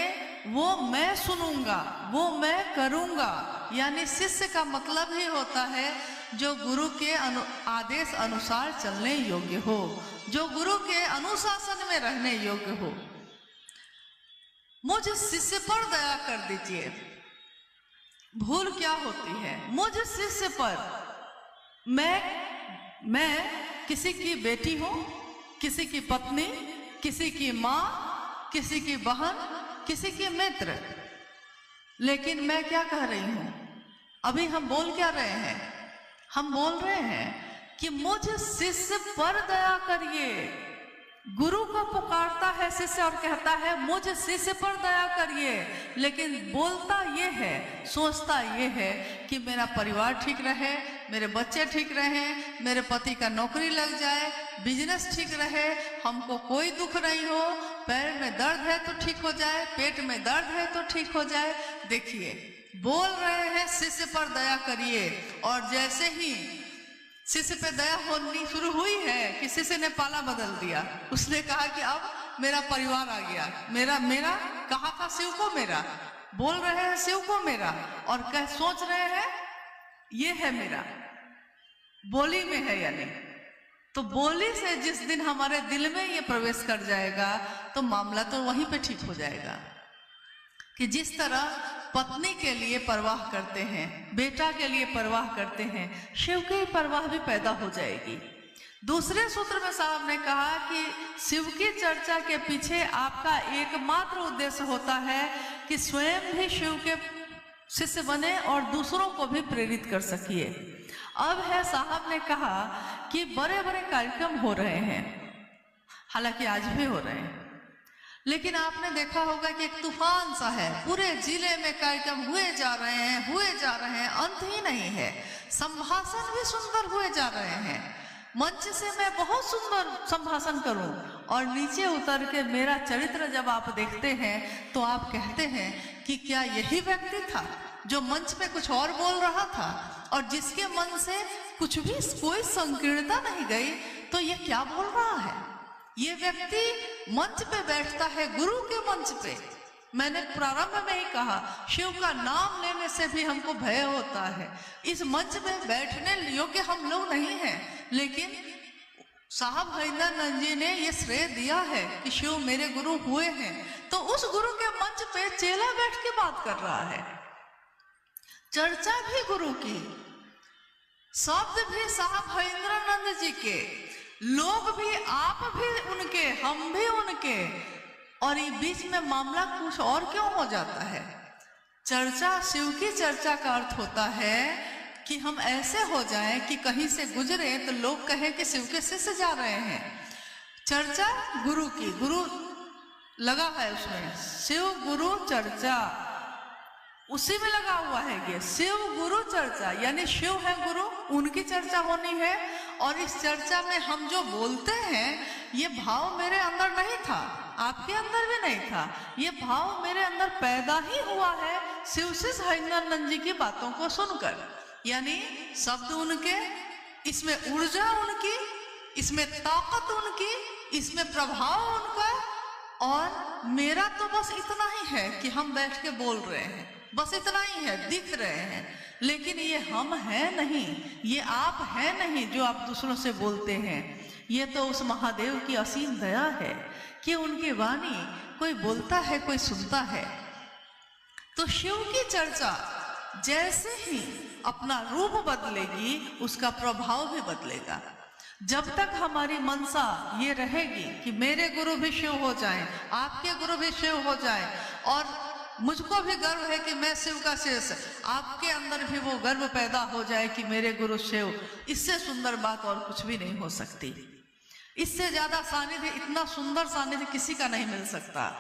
वो मैं सुनूंगा, वो मैं करूंगा। यानी शिष्य का मतलब ही होता है जो गुरु के आदेश अनुसार चलने योग्य हो, जो गुरु के अनुशासन में रहने योग्य हो। मुझ शिष्य पर दया कर दीजिए। भूल क्या होती है? मुझ शिष्य पर मैं किसी की बेटी हूं, किसी की पत्नी, किसी की मां, किसी की बहन, किसी के मित्र, लेकिन मैं क्या कह रही हूं? अभी हम बोल क्या रहे हैं? हम बोल रहे हैं कि मुझ शिष्य पर दया करिए। गुरु को पुकारता है शिष्य और कहता है मुझ शिष्य पर दया करिए, लेकिन बोलता ये है, सोचता ये है कि मेरा परिवार ठीक रहे, मेरे बच्चे ठीक रहे, मेरे पति का नौकरी लग जाए, बिजनेस ठीक रहे, हमको कोई दुख नहीं हो, पैर में दर्द है तो ठीक हो जाए, पेट में दर्द है तो ठीक हो जाए। देखिए, बोल रहे हैं शिष्य पर दया करिए, और जैसे ही शिष्य पे दया होनी शुरू हुई है कि शिष्य ने पाला बदल दिया। उसने कहा कि अब मेरा परिवार आ गया, मेरा कहा था शिव को मेरा, बोल रहे हैं शिव को मेरा, और सोच रहे हैं ये है मेरा, बोली में है। यानी तो बोली से जिस दिन हमारे दिल में ये प्रवेश कर जाएगा तो मामला तो वहीं पे ठीक हो जाएगा। कि जिस तरह पत्नी के लिए परवाह करते हैं, बेटा के लिए परवाह करते हैं, शिव की परवाह भी पैदा हो जाएगी। दूसरे सूत्र में साहब ने कहा कि शिव की चर्चा के पीछे आपका एकमात्र उद्देश्य होता है कि स्वयं भी शिव के शिष्य बने और दूसरों को भी प्रेरित कर सकिए। अब है, साहब ने कहा कि बड़े बड़े कार्यक्रम हो रहे हैं, हालांकि आज भी हो रहे हैं, लेकिन आपने देखा होगा कि एक तूफान सा है, पूरे जिले में कार्यक्रम हुए जा रहे हैं, अंत ही नहीं है। संभाषण भी सुंदर हुए जा रहे हैं। मंच से मैं बहुत सुंदर संभाषण करूं और नीचे उतर के मेरा चरित्र जब आप देखते हैं तो आप कहते हैं कि क्या यही व्यक्ति था जो मंच पे कुछ और बोल रहा था, और जिसके मन से कोई संकीर्णता नहीं गई, तो ये क्या बोल रहा है? ये व्यक्ति मंच पे बैठता है, गुरु के मंच पे। मैंने प्रारंभ में ही कहा, शिव का नाम लेने से भी हमको भय होता है। इस मंच पे बैठने योग्य हम लोग नहीं हैं, लेकिन साहब हरिंदर जी ने ये श्रेय दिया है कि शिव मेरे गुरु हुए हैं, तो उस गुरु के मंच पे चेला बैठ के बात कर रहा है। चर्चा भी गुरु की, शब्द भी साहब हरिंद्रानंद जी के, लोग भी, आप भी उनके, हम भी उनके, और ये बीच में मामला कुछ और क्यों हो जाता है? चर्चा, शिव की चर्चा का अर्थ होता है कि हम ऐसे हो जाएं कि कहीं से गुजरे तो लोग कहें कि शिव के शिष्य जा रहे हैं। चर्चा गुरु की, गुरु लगा है उसमें, शिव गुरु चर्चा, उसी में लगा हुआ है ये शिव गुरु चर्चा, यानी शिव है गुरु, उनकी चर्चा होनी है। और इस चर्चा में हम जो बोलते हैं, ये भाव मेरे अंदर नहीं था, आपके अंदर भी नहीं था, ये भाव मेरे अंदर पैदा ही हुआ है शिव शिष्य हरिंद्रानंद जी की बातों को सुनकर। यानी शब्द उनके, इसमें ऊर्जा उनकी, इसमें ताकत उनकी, इसमें प्रभाव उनका, और मेरा तो बस इतना ही है कि हम बैठ के बोल रहे हैं, बस इतना ही है, दिख रहे हैं, लेकिन ये हम हैं नहीं, ये आप हैं नहीं जो आप दूसरों से बोलते हैं। ये तो उस महादेव की असीम दया है कि उनकी वाणी कोई बोलता है, कोई सुनता है। तो शिव की चर्चा जैसे ही अपना रूप बदलेगी, उसका प्रभाव भी बदलेगा। जब तक हमारी मनसा ये रहेगी कि मेरे गुरु भी शिव हो जाएं, आपके गुरु भी शिव हो जाएं, और मुझको भी गर्व है कि मैं शिव का शिष्य, आपके अंदर भी वो गर्व पैदा हो जाए कि मेरे गुरु शिव, इससे सुंदर बात और कुछ भी नहीं हो सकती। इससे ज्यादा सानिध्य, इतना सुंदर सानिध्य किसी का नहीं मिल सकता।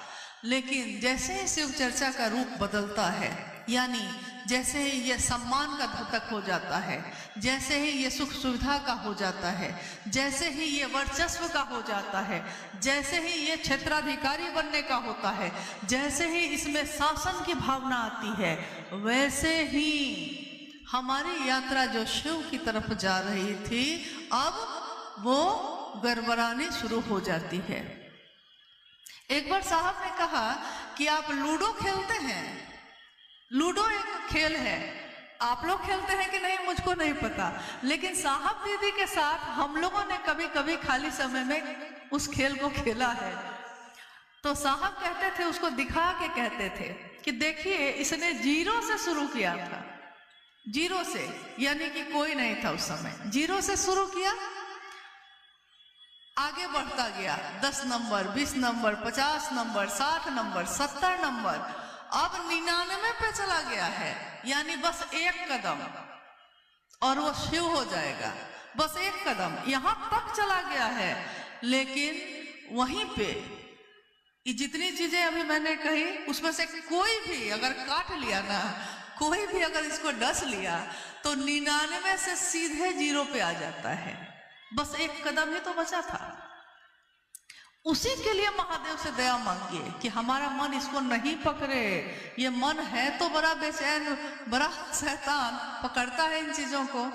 लेकिन जैसे ही शिव चर्चा का रूप बदलता है, यानी जैसे ही ये सम्मान का द्योतक हो जाता है, जैसे ही ये सुख सुविधा का हो जाता है, जैसे ही ये वर्चस्व का हो जाता है, जैसे ही ये क्षेत्राधिकारी बनने का होता है, जैसे ही इसमें शासन की भावना आती है, वैसे ही हमारी यात्रा जो शिव की तरफ जा रही थी, अब वो गड़बड़ानी शुरू हो जाती है। एक बार साहब ने कहा कि आप लूडो खेलते हैं। लूडो एक खेल है, आप लोग खेलते हैं कि नहीं मुझको नहीं पता, लेकिन साहब दीदी के साथ हम लोगों ने कभी कभी खाली समय में उस खेल को खेला है। तो साहब कहते थे, उसको दिखा के कहते थे कि देखिए इसने 0 से शुरू किया था, 0 से, यानी कि कोई नहीं था उस समय, 0 से शुरू किया, आगे बढ़ता गया, 10 number, 20 number, 50 number, 60 number, 70 number, अब 99 पे चला गया है, यानी बस एक कदम और वो शिव हो जाएगा, बस एक कदम यहां तक चला गया है। लेकिन वहीं पे ये जितनी चीजें अभी मैंने कही, उसमें से कोई भी अगर काट लिया ना, कोई भी अगर इसको डस लिया, तो 99 से सीधे 0 पे आ जाता है, बस एक कदम ही तो बचा था। उसी के लिए महादेव से दया मांगिए कि हमारा मन इसको नहीं पकड़े। ये मन है तो बड़ा बेचैन, बड़ा शैतान, पकड़ता है इन चीजों को,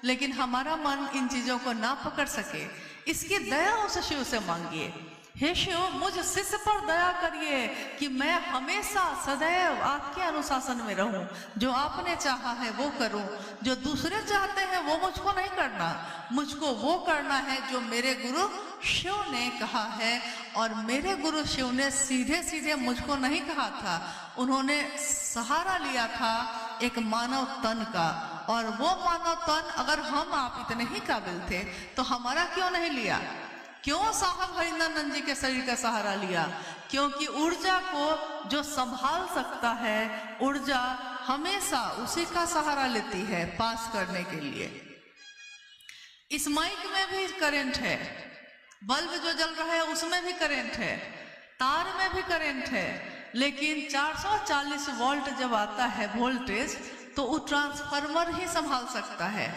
लेकिन हमारा मन इन चीजों को ना पकड़ सके, इसकी दया उस शिव से मांगिए। हे शिव, मुझ शिष्य पर दया करिए कि मैं हमेशा सदैव आपके अनुशासन में रहूं, जो आपने चाहा है वो करूं, जो दूसरे चाहते हैं वो मुझको नहीं करना, मुझको वो करना है जो मेरे गुरु शिव ने कहा है। और मेरे गुरु शिव ने सीधे सीधे मुझको नहीं कहा था, उन्होंने सहारा लिया था एक मानव तन का, और वो मानव तन अगर हम आप इतने ही काबिल थे तो हमारा क्यों नहीं लिया? क्यों साहब हरिनंदन जी के शरीर का सहारा लिया? क्योंकि ऊर्जा को जो संभाल सकता है, ऊर्जा हमेशा उसी का सहारा लेती है पास करने के लिए। इस माइक में भी करंट है, बल्ब जो जल रहा है उसमें भी करंट है, तार में भी करंट है, लेकिन 440 वोल्ट जब आता है वोल्टेज, तो वो ट्रांसफार्मर ही संभाल सकता है,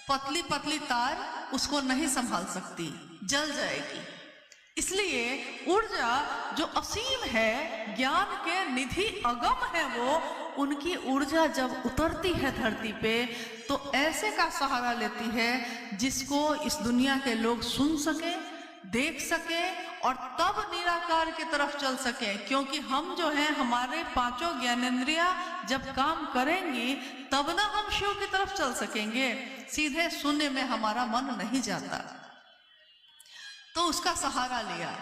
पतली पतली तार उसको नहीं संभाल सकती, जल जाएगी। इसलिए ऊर्जा जो असीम है, ज्ञान के निधि अगम है, वो उनकी ऊर्जा जब उतरती है धरती पे तो ऐसे का सहारा लेती है जिसको इस दुनिया के लोग सुन सके, देख सके और तब निराकार की तरफ चल सके। क्योंकि हम जो हैं, हमारे 5 ज्ञानेंद्रियां जब काम करेंगी तब ना हम शिव की तरफ चल सकेंगे, सीधे शून्य में हमारा मन नहीं जाता। तो उसका सहारा लिया।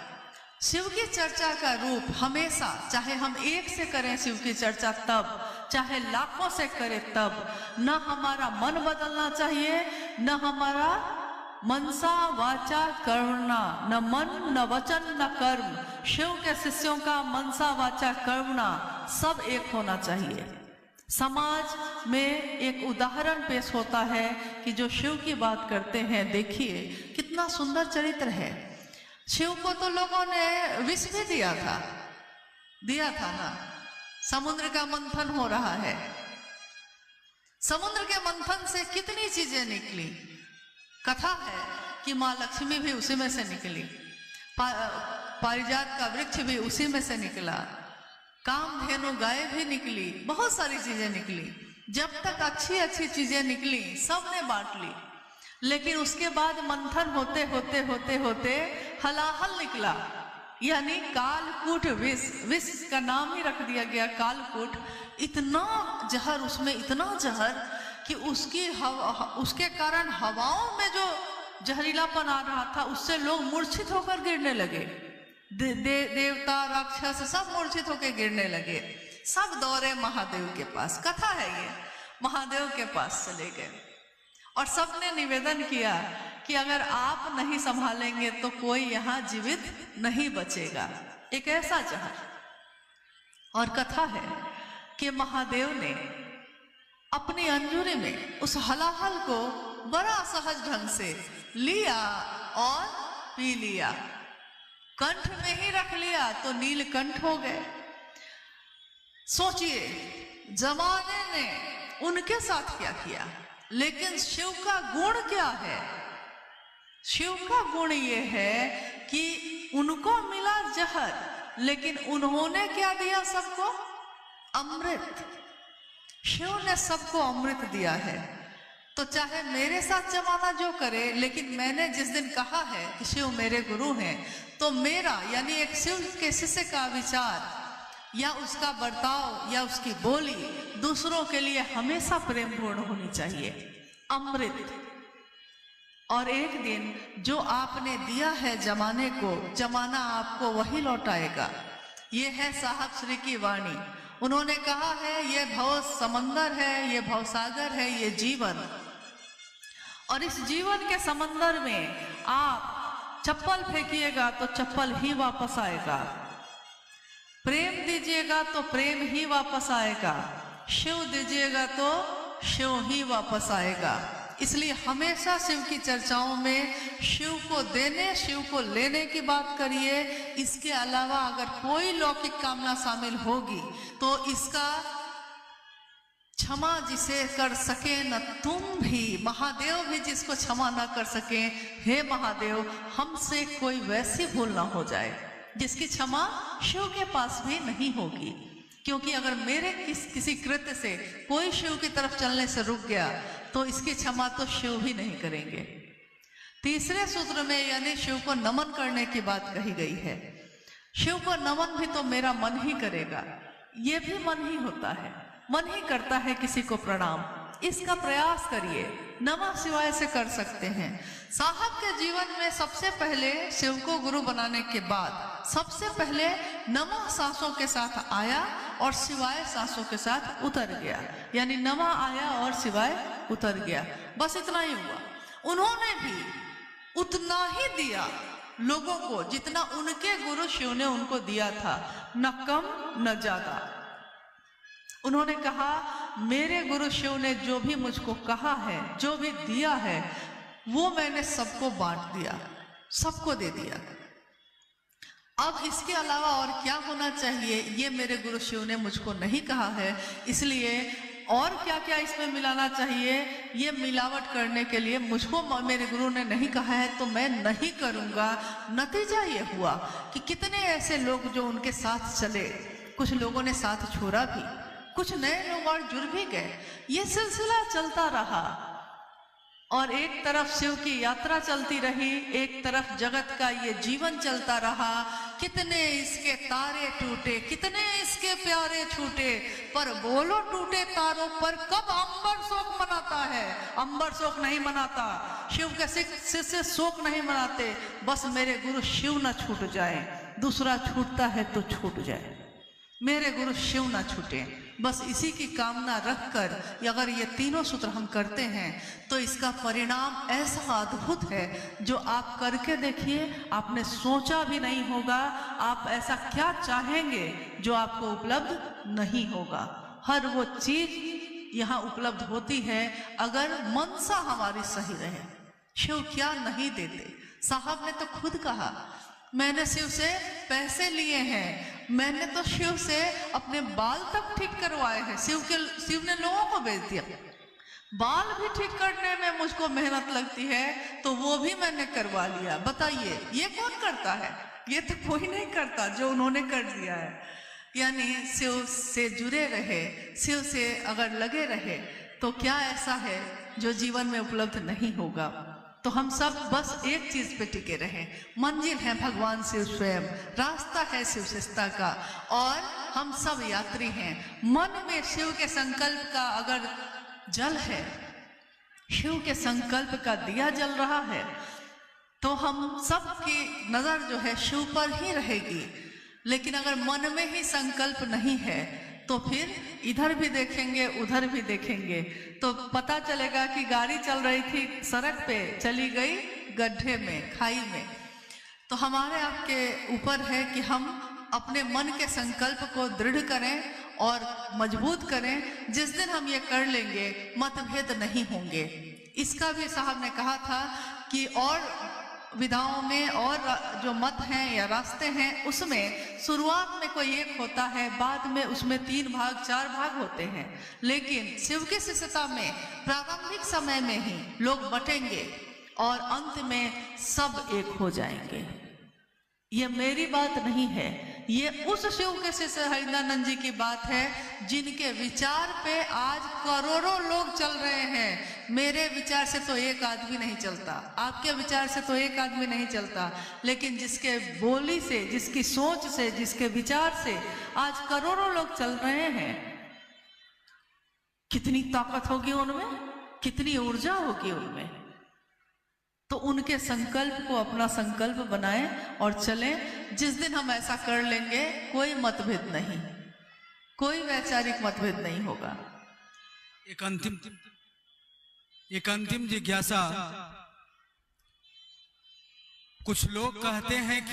शिव की चर्चा का रूप हमेशा, चाहे हम एक से करें शिव की चर्चा तब, चाहे लाखों से करें तब, न हमारा मन बदलना चाहिए, न हमारा मनसा वाचा कर्मणा, न मन न वचन न कर्म। शिव के शिष्यों का मनसा वाचा कर्मणा सब एक होना चाहिए। समाज में एक उदाहरण पेश होता है कि जो शिव की बात करते हैं, देखिए कितना सुंदर चरित्र है। शिव को तो लोगों ने विष भी दिया था ना। समुद्र का मंथन हो रहा है, समुद्र के मंथन से कितनी चीजें निकली। कथा है कि माँ लक्ष्मी भी उसी में से निकली, पारिजात का वृक्ष भी उसी में से निकला, कामधेनु गाय भी निकली, बहुत सारी चीजें निकली। जब तक अच्छी अच्छी चीजें निकली सबने बांट ली, लेकिन उसके बाद मंथन होते होते होते होते हलाहल निकला, यानी कालकूट विष। विष का नाम ही रख दिया गया कालकूट। इतना जहर उसमें, इतना जहर कि उसके कारण हवाओं में जो जहरीलापन आ रहा था उससे लोग मूर्छित होकर गिरने लगे। देवता राक्षस सब मूर्छित होकर गिरने लगे। सब दौड़े महादेव के पास, कथा है ये, महादेव के पास चले गए और सबने निवेदन किया कि अगर आप नहीं संभालेंगे तो कोई यहाँ जीवित नहीं बचेगा। एक ऐसा जहर। और कथा है कि महादेव ने अपनी अंजुरी में उस हलाहल को बड़ा सहज ढंग से लिया और पी लिया, कंठ में ही रख लिया तो नीलकंठ हो गए। सोचिए जमाने ने उनके साथ क्या किया, लेकिन शिव का गुण क्या है? शिव का गुण ये है कि उनको मिला जहर, लेकिन उन्होंने क्या दिया सबको? अमृत। शिव ने सबको अमृत दिया है। तो चाहे मेरे साथ जमाना जो करे, लेकिन मैंने जिस दिन कहा है कि शिव मेरे गुरु हैं, तो मेरा यानी एक शिव के शिष्य का विचार या उसका बर्ताव या उसकी बोली दूसरों के लिए हमेशा प्रेमपूर्ण होनी चाहिए। अमृत। और एक दिन जो आपने दिया है जमाने को, जमाना आपको वही लौटाएगा। ये है साहब श्री की वाणी। उन्होंने कहा है ये भव समंदर है, ये भवसागर है, ये जीवन, और इस जीवन के समंदर में आप चप्पल फेंकिएगा तो चप्पल ही वापस आएगा, प्रेम दीजिएगा तो प्रेम ही वापस आएगा, शिव दीजिएगा तो शिव ही वापस आएगा। इसलिए हमेशा शिव की चर्चाओं में शिव को देने, शिव को लेने की बात करिए। इसके अलावा अगर कोई लौकिक कामना शामिल होगी तो इसका क्षमा जिसे कर सके न तुम भी, महादेव भी जिसको क्षमा ना कर सके, हे महादेव हमसे कोई वैसी भूल ना हो जाए जिसकी क्षमा शिव के पास भी नहीं होगी। क्योंकि अगर मेरे किसी कृत्य से कोई शिव की तरफ चलने से रुक गया तो इसकी क्षमा तो शिव भी नहीं करेंगे। तीसरे सूत्र में यानी शिव को नमन करने की बात कही गई है। शिव को नमन भी तो मेरा मन ही करेगा, ये भी मन ही होता है, मन ही करता है किसी को प्रणाम। इसका प्रयास करिए, नमः शिवाय से कर सकते हैं। साहब के जीवन में सबसे पहले शिव को गुरु बनाने के बाद सबसे पहले नमः सांसों के साथ आया और शिवाय सांसों के साथ उतर गया, यानी नमः आया और शिवाय उतर गया, बस इतना ही हुआ। उन्होंने भी उतना ही दिया लोगों को जितना उनके गुरु शिव ने उनको दिया था, न कम न ज्यादा। उन्होंने कहा मेरे गुरु शिव ने जो भी मुझको कहा है, जो भी दिया है, वो मैंने सबको बांट दिया, सबको दे दिया। अब इसके अलावा और क्या होना चाहिए ये मेरे गुरु शिव ने मुझको नहीं कहा है, इसलिए और क्या क्या इसमें मिलाना चाहिए ये मिलावट करने के लिए मुझको मेरे गुरु ने नहीं कहा है तो मैं नहीं करूँगा। नतीजा ये हुआ कि कितने ऐसे लोग जो उनके साथ चले, कुछ लोगों ने साथ छोड़ा भी, कुछ नए लोग और जुड़ भी गए। ये सिलसिला चलता रहा और एक तरफ शिव की यात्रा चलती रही, एक तरफ जगत का ये जीवन चलता रहा। कितने इसके तारे टूटे, कितने इसके प्यारे छूटे, पर बोलो टूटे तारों पर कब अंबर शोक मनाता है? अंबर शोक नहीं मनाता, शिव के शिष्य शोक नहीं मनाते। बस मेरे गुरु शिव ना छूट जाए, दूसरा छूटता है तो छूट जाए, मेरे गुरु शिव ना छूटे, बस इसी की कामना रखकर अगर ये तीनों सूत्र हम करते हैं तो इसका परिणाम ऐसा अद्भुत है जो आप करके देखिए, आपने सोचा भी नहीं होगा। आप ऐसा क्या चाहेंगे जो आपको उपलब्ध नहीं होगा। हर वो चीज यहाँ उपलब्ध होती है अगर मनसा हमारी सही रहे। शिव क्या नहीं देते, साहब ने तो खुद कहा मैंने शिव से पैसे लिए हैं, मैंने तो शिव से अपने बाल तक ठीक करवाए हैं। शिव ने लोगों को बेच दिया। बाल भी ठीक करने में मुझको मेहनत लगती है तो वो भी मैंने करवा लिया। बताइए ये कौन करता है? ये तो कोई नहीं करता जो उन्होंने कर दिया है। यानी शिव से जुड़े रहे, शिव से अगर लगे रहे तो क्या ऐसा है जो जीवन में उपलब्ध नहीं होगा। तो हम सब बस एक चीज पे टिके रहें, मंजिल है भगवान शिव स्वयं, रास्ता है शिव शिष्टता का और हम सब यात्री हैं। मन में शिव के संकल्प का अगर जल है, शिव के संकल्प का दिया जल रहा है तो हम सब की नजर जो है शिव पर ही रहेगी। लेकिन अगर मन में ही संकल्प नहीं है तो फिर इधर भी देखेंगे उधर भी देखेंगे तो पता चलेगा कि गाड़ी चल रही थी सड़क पे, चली गई गड्ढे में, खाई में। तो हमारे आपके ऊपर है कि हम अपने मन के संकल्प को दृढ़ करें और मजबूत करें। जिस दिन हम ये कर लेंगे मतभेद नहीं होंगे। इसका भी साहब ने कहा था कि और विधाओं में और जो मत हैं या रास्ते हैं उसमें शुरुआत में कोई एक होता है, बाद में उसमें 3 भाग 4 भाग होते हैं। लेकिन शिव की शिष्यता में प्रारंभिक समय में ही लोग बटेंगे और अंत में सब एक हो जाएंगे। ये मेरी बात नहीं है, ये उस शिव के शिष्य हरिंद्रानंद जी की बात है जिनके विचार पे आज करोड़ों लोग चल रहे हैं। मेरे विचार से तो एक आदमी नहीं चलता, आपके विचार से तो एक आदमी नहीं चलता, लेकिन जिसके बोली से, जिसकी सोच से, जिसके विचार से आज करोड़ों लोग चल रहे हैं, कितनी ताकत होगी उनमें, कितनी ऊर्जा होगी उनमें। तो उनके संकल्प को अपना संकल्प बनाएं और चलें। जिस दिन हम ऐसा कर लेंगे कोई मतभेद नहीं, कोई वैचारिक मतभेद नहीं होगा।
एक अंतिम जिज्ञासा। कुछ लोग कहते हैं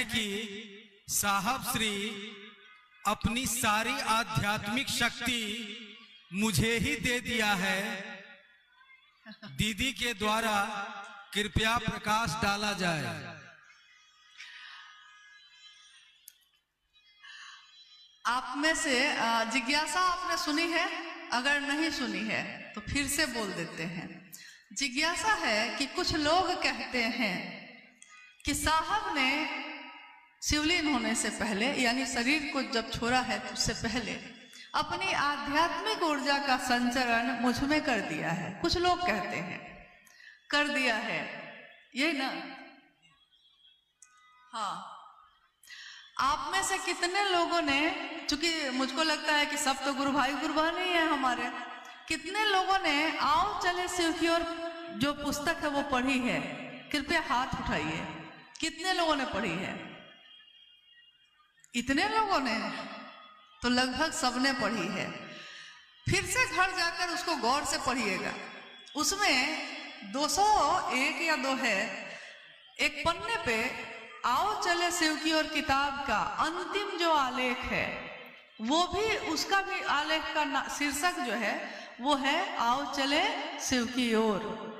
कि साहब श्री अपनी सारी आध्यात्मिक शक्ति मुझे ही दे दिया है, दीदी के द्वारा कृपया प्रकाश डाला जाए।
आप में से जिज्ञासा आपने सुनी है? अगर नहीं सुनी है तो फिर से बोल देते हैं। जिज्ञासा है कि कुछ लोग कहते हैं कि साहब ने शिवलीन होने से पहले, यानी शरीर को जब छोड़ा है उससे पहले, अपनी आध्यात्मिक ऊर्जा का संचरण मुझ में कर दिया है। कुछ लोग कहते हैं कर दिया है, यही ना? हाँ, आप में से कितने लोगों ने, चूंकि मुझको लगता है कि सब तो गुरु भाई गुरु बहन ही है हमारे, कितने लोगों ने आओ चले शिव की ओर जो पुस्तक है वो पढ़ी है? कृपया हाथ उठाइए, कितने लोगों ने पढ़ी है? इतने लोगों ने, तो लगभग सबने पढ़ी है। फिर से घर जाकर उसको गौर से पढ़िएगा। उसमें 201 या 2 है, एक पन्ने पे आओ चले शिव की ओर किताब का अंतिम जो आलेख है, वो भी, उसका भी आलेख का शीर्षक जो है वो है आओ चले शिव की ओर।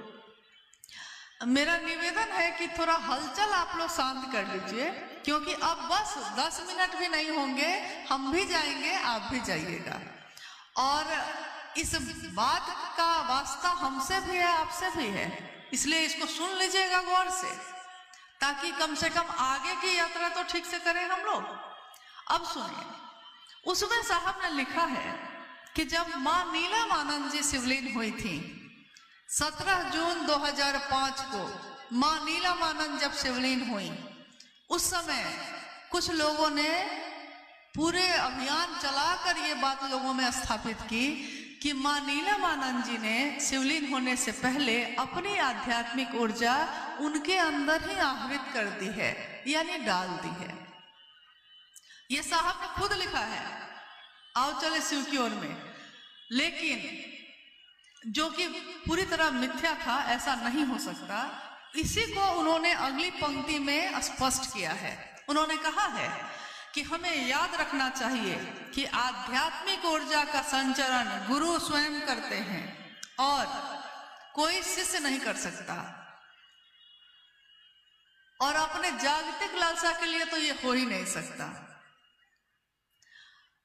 मेरा निवेदन है कि थोड़ा हलचल आप लोग शांत कर लीजिए, क्योंकि अब बस 10 मिनट भी नहीं होंगे, हम भी जाएंगे, आप भी जाइएगा। और इस बात का वास्ता हमसे भी है, आपसे भी है, इसलिए इसको सुन लीजिएगा गौर से, ताकि कम से कम आगे की यात्रा तो ठीक से करें हम लोग। अब सुनिए, उसमें साहब ने लिखा है कि जब माँ नीलमानंद जी शिवलीन हुई थी 17 जून 2005 को, माँ नीलमानंद जब शिवलीन हुई, उस समय कुछ लोगों ने पूरे अभियान चलाकर ये बात लोगों में स्थापित की कि माँ नीलमानंद जी ने शिवलीन होने से पहले अपनी आध्यात्मिक ऊर्जा उनके अंदर ही आहरित कर दी है, यानी डाल दी है। ये साहब ने खुद लिखा है आओ चले शिव की ओर में। लेकिन जो कि पूरी तरह मिथ्या था, ऐसा नहीं हो सकता, इसी को उन्होंने अगली पंक्ति में स्पष्ट किया है। उन्होंने कहा है कि हमें याद रखना चाहिए कि आध्यात्मिक ऊर्जा का संचरण गुरु स्वयं करते हैं और कोई शिष्य नहीं कर सकता, और अपने जागतिक लालसा के लिए तो ये हो ही नहीं सकता।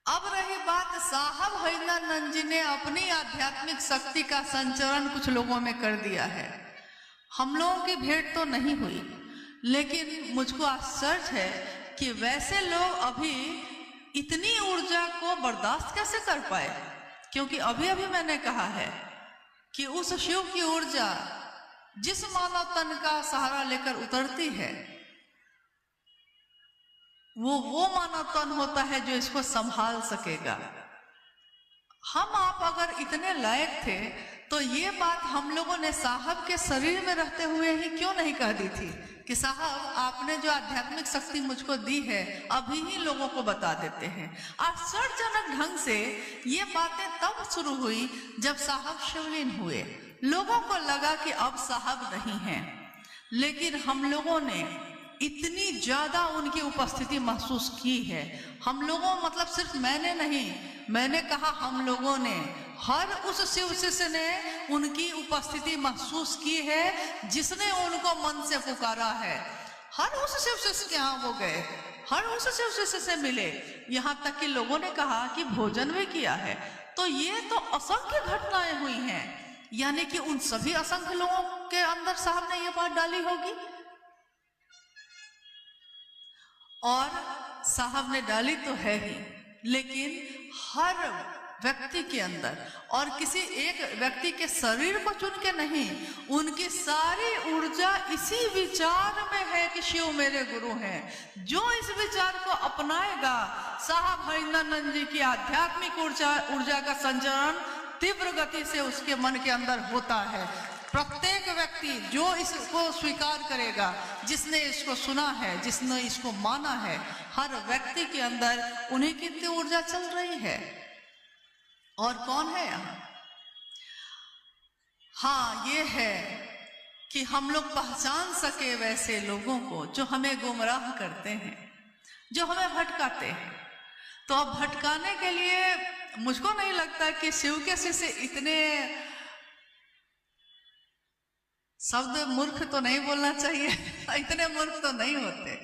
अब रही बात, साहब हरिंद्रानंद जी ने अपनी आध्यात्मिक शक्ति का संचरण कुछ लोगों में कर दिया है। हम लोगों की भेंट तो नहीं हुई, लेकिन मुझको आश्चर्य है कि वैसे लोग अभी इतनी ऊर्जा को बर्दाश्त कैसे कर पाए, क्योंकि अभी अभी मैंने कहा है कि उस शिव की ऊर्जा जिस मानव तन का सहारा लेकर उतरती है, वो मानव तन होता है जो इसको संभाल सकेगा। हम आप अगर इतने लायक थे तो ये बात हम लोगों ने साहब के शरीर में रहते हुए ही क्यों नहीं कह दी थी कि साहब आपने जो आध्यात्मिक शक्ति मुझको दी है अभी ही लोगों को बता देते हैं। आश्चर्यजनक ढंग से ये बातें तब शुरू हुई जब साहब शिवलीन हुए। लोगों को लगा कि अब साहब नहीं हैं, लेकिन हम लोगों ने इतनी ज्यादा उनकी उपस्थिति महसूस की है। हम लोगों, मतलब सिर्फ मैंने नहीं, मैंने कहा हम लोगों ने, हर उस शिव शिष्य ने उनकी उपस्थिति महसूस की है जिसने उनको मन से पुकारा है। हर उस शिव शिष्य के यहाँ वो गए, हर उस शिव शिष्य से मिले, यहाँ तक कि लोगों ने कहा कि भोजन भी किया है। तो ये तो असंख्य घटनाएं हुई हैं, यानी कि उन सभी असंख्य लोगों के अंदर साहब ने ये बात डाली होगी, और साहब ने डाली तो है ही, लेकिन हर व्यक्ति के अंदर, और किसी एक व्यक्ति के शरीर को चुन के नहीं, उनकी सारी ऊर्जा इसी विचार में है कि शिव मेरे गुरु हैं। जो इस विचार को अपनाएगा, साहब हरिनंदन जी की आध्यात्मिक ऊर्जा का संचरण तीव्र गति से उसके मन के अंदर होता है। प्रत्येक व्यक्ति जो इसको स्वीकार करेगा, जिसने इसको सुना है, जिसने इसको माना है, हर व्यक्ति के अंदर उन्हीं की ऊर्जा चल रही है। और कौन है यहाँ? हाँ, ये है कि हम लोग पहचान सके वैसे लोगों को जो हमें गुमराह करते हैं, जो हमें भटकाते हैं। तो अब भटकाने के लिए मुझको नहीं लगता कि शिव के शिष्य इतने, शब्द मूर्ख तो नहीं बोलना चाहिए इतने मूर्ख तो नहीं होते।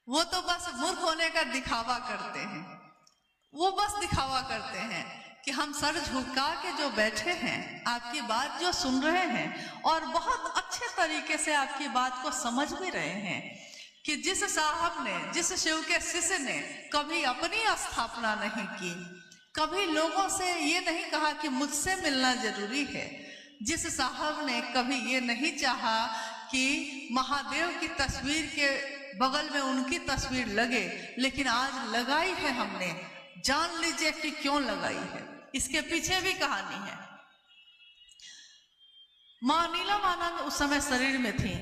वो तो बस मूर्ख होने का दिखावा करते हैं, वो बस दिखावा करते हैं कि हम सर झुका के जो बैठे हैं, आपकी बात जो सुन रहे हैं और बहुत अच्छे तरीके से आपकी बात को समझ भी रहे हैं कि जिस साहब ने, जिस शिव के शिष्य ने कभी अपनी स्थापना नहीं की, कभी लोगों से ये नहीं कहा कि मुझसे मिलना जरूरी है, जिस साहब ने कभी ये नहीं चाहा कि महादेव की तस्वीर के बगल में उनकी तस्वीर लगे, लेकिन आज लगाई है हमने। जान लीजिए कि क्यों लगाई है, इसके पीछे भी कहानी है। मां नीलम आनंद उस समय शरीर में थी।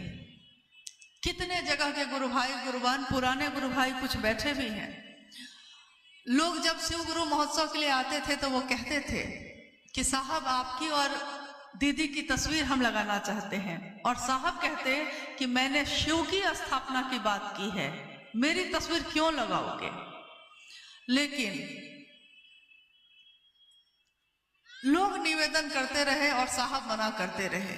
कितने जगह के गुरु भाई, गुरुबान, पुराने गुरु भाई कुछ बैठे भी हैं। लोग जब शिव गुरु महोत्सव के लिए आते थे तो वो कहते थे कि साहब आपकी और दीदी की तस्वीर हम लगाना चाहते हैं, और साहब कहते कि मैंने शिव की स्थापना की बात की है, मेरी तस्वीर क्यों लगाओगे। लेकिन लोग निवेदन करते रहे और साहब मना करते रहे।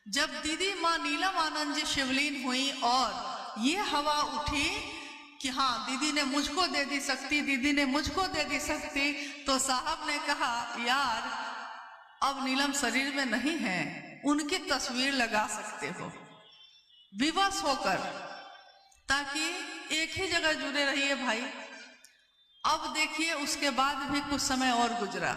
जब दीदी मां नीलम आनंद जी शिवलीन हुई और ये हवा उठी कि हाँ दीदी ने मुझको दे दी शक्ति, दीदी ने मुझको दे दी शक्ति, तो साहब ने कहा यार अब नीलम शरीर में नहीं है, उनकी तस्वीर लगा सकते हो विवश होकर, ताकि एक ही जगह जुड़े रहिए भाई। अब देखिए उसके बाद भी कुछ समय और गुजरा,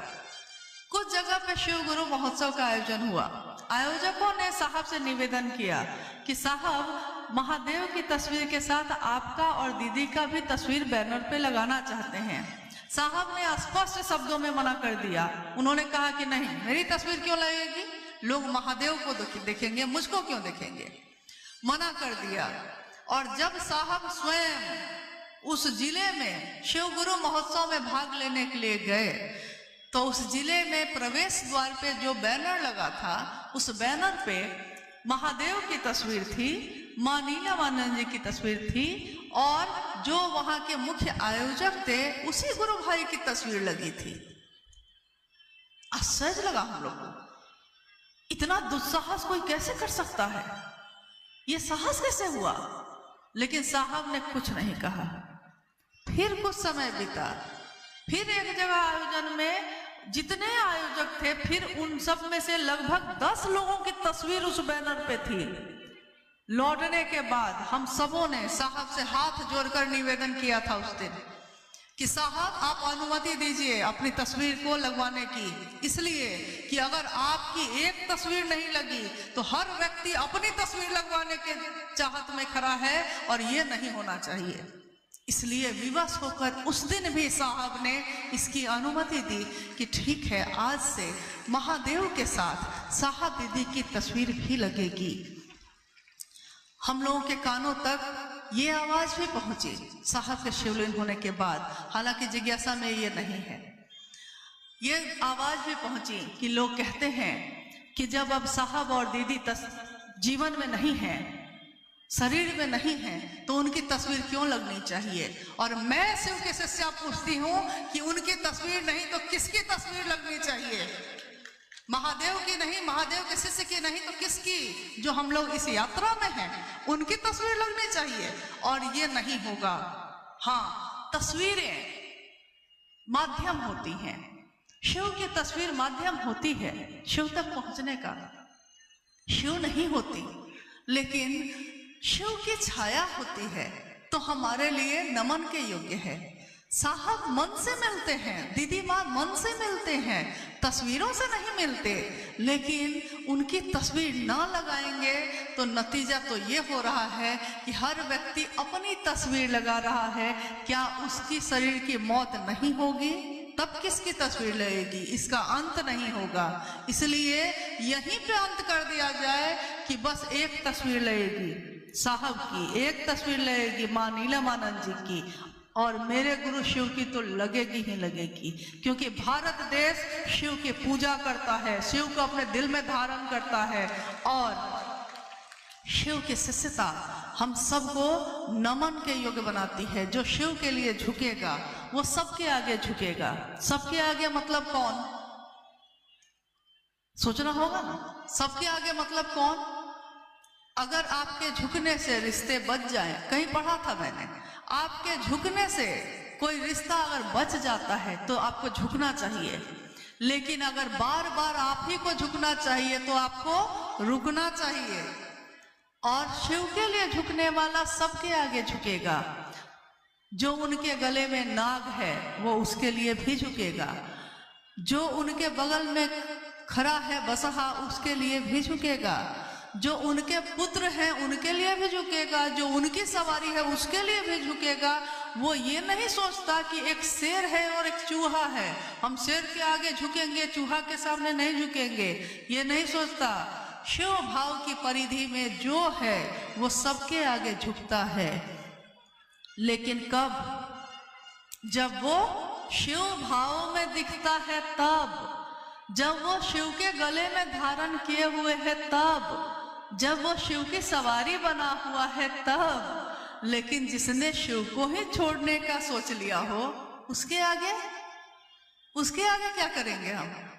कुछ जगह पे शिव गुरु महोत्सव का आयोजन हुआ। आयोजकों ने साहब से निवेदन किया कि साहब महादेव की तस्वीर के साथ आपका और दीदी का भी तस्वीर बैनर पे लगाना चाहते हैं। साहब ने स्पष्ट शब्दों में मना कर दिया। उन्होंने कहा कि नहीं, मेरी तस्वीर क्यों लगेगी, लोग महादेव को देखेंगे, मुझको क्यों देखेंगे, मना कर दिया। और जब साहब स्वयं उस जिले में शिव गुरु महोत्सव में भाग लेने के लिए गए, तो उस जिले में प्रवेश द्वार पे जो बैनर लगा था, उस बैनर पे महादेव की तस्वीर थी, मां नीलम आनंद जी की तस्वीर थी, और जो वहां के मुख्य आयोजक थे उसी गुरु भाई की तस्वीर लगी थी। आश्चर्य लगा हम लोग को, इतना दुस्साहस कोई कैसे कर सकता है, ये साहस कैसे हुआ। लेकिन साहब ने कुछ नहीं कहा। फिर कुछ समय बीता, फिर एक जगह आयोजन में जितने आयोजक थे, फिर उन सब में से लगभग 10 लोगों की तस्वीर उस बैनर पे थी। लौटने के बाद हम सबों ने साहब से हाथ जोड़कर निवेदन किया था उस दिन कि साहब आप अनुमति दीजिए अपनी तस्वीर को लगवाने की, इसलिए कि अगर आपकी एक तस्वीर नहीं लगी तो हर व्यक्ति अपनी तस्वीर लगवाने के चाहत में खड़ा है, और ये नहीं होना चाहिए। इसलिए विवश होकर उस दिन भी साहब ने इसकी अनुमति दी कि ठीक है, आज से महादेव के साथ साहब दीदी की तस्वीर भी लगेगी। हम लोगों के कानों तक ये आवाज भी पहुंची साहब के शिवलीन होने के बाद, हालांकि जिज्ञासा में ये नहीं है। ये आवाज भी पहुंची कि लोग कहते हैं कि जब अब साहब और दीदी जीवन में नहीं है, शरीर में नहीं है तो उनकी तस्वीर क्यों लगनी चाहिए? और मैं शिव के शिष्या पूछती हूं कि उनकी तस्वीर नहीं तो किसकी तस्वीर लगनी चाहिए? महादेव की नहीं, महादेव के शिष्य की नहीं तो किसकी? जो हम लोग इस यात्रा में हैं उनकी तस्वीर लगनी चाहिए। और ये नहीं होगा। हाँ, तस्वीरें माध्यम होती हैं, शिव की तस्वीर माध्यम होती है शिव तक पहुंचने का। शिव नहीं होती लेकिन शिव की छाया होती है तो हमारे लिए नमन के योग्य है। साहब मन से मिलते हैं, दीदी माँ मन से मिलते हैं, तस्वीरों से नहीं मिलते। लेकिन उनकी तस्वीर ना लगाएंगे तो नतीजा तो ये हो रहा है कि हर व्यक्ति अपनी तस्वीर लगा रहा है। क्या उसकी शरीर की मौत नहीं होगी? तब किसकी तस्वीर लगेगी? इसका अंत नहीं होगा। इसलिए यहीं पे अंत कर दिया जाए कि बस एक तस्वीर लगेगी साहब की, एक तस्वीर लगेगी माँ नीलमानंद जी की, और मेरे गुरु शिव की तो लगेगी ही लगेगी। क्योंकि भारत देश शिव की पूजा करता है, शिव को अपने दिल में धारण करता है, और शिव की शिष्यता हम सबको नमन के योग्य बनाती है। जो शिव के लिए झुकेगा वो सबके आगे झुकेगा। सबके आगे मतलब कौन? सोचना होगा ना। सबके आगे मतलब कौन? अगर आपके झुकने से रिश्ते बच जाएं, कहीं पढ़ा था मैंने, आपके झुकने से कोई रिश्ता अगर बच जाता है तो आपको झुकना चाहिए। लेकिन अगर बार बार आप ही को झुकना चाहिए तो आपको रुकना चाहिए। और शिव के लिए झुकने वाला सबके आगे झुकेगा। जो उनके गले में नाग है वो उसके लिए भी झुकेगा। जो उनके बगल में खड़ा है बसहा उसके लिए भी झुकेगा। जो उनके पुत्र हैं उनके लिए भी झुकेगा। जो उनकी सवारी है उसके लिए भी झुकेगा। वो ये नहीं सोचता कि एक शेर है और एक चूहा है, हम शेर के आगे झुकेंगे, चूहा के सामने नहीं झुकेंगे, ये नहीं सोचता। शिव भाव की परिधि में जो है वो सबके आगे झुकता है। लेकिन कब? जब वो शिव भाव में दिखता है तब, जब वो शिव के गले में धारण किए हुए है तब, जब वो शिव की सवारी बना हुआ है तब। लेकिन जिसने शिव को ही छोड़ने का सोच लिया हो उसके आगे क्या करेंगे हम?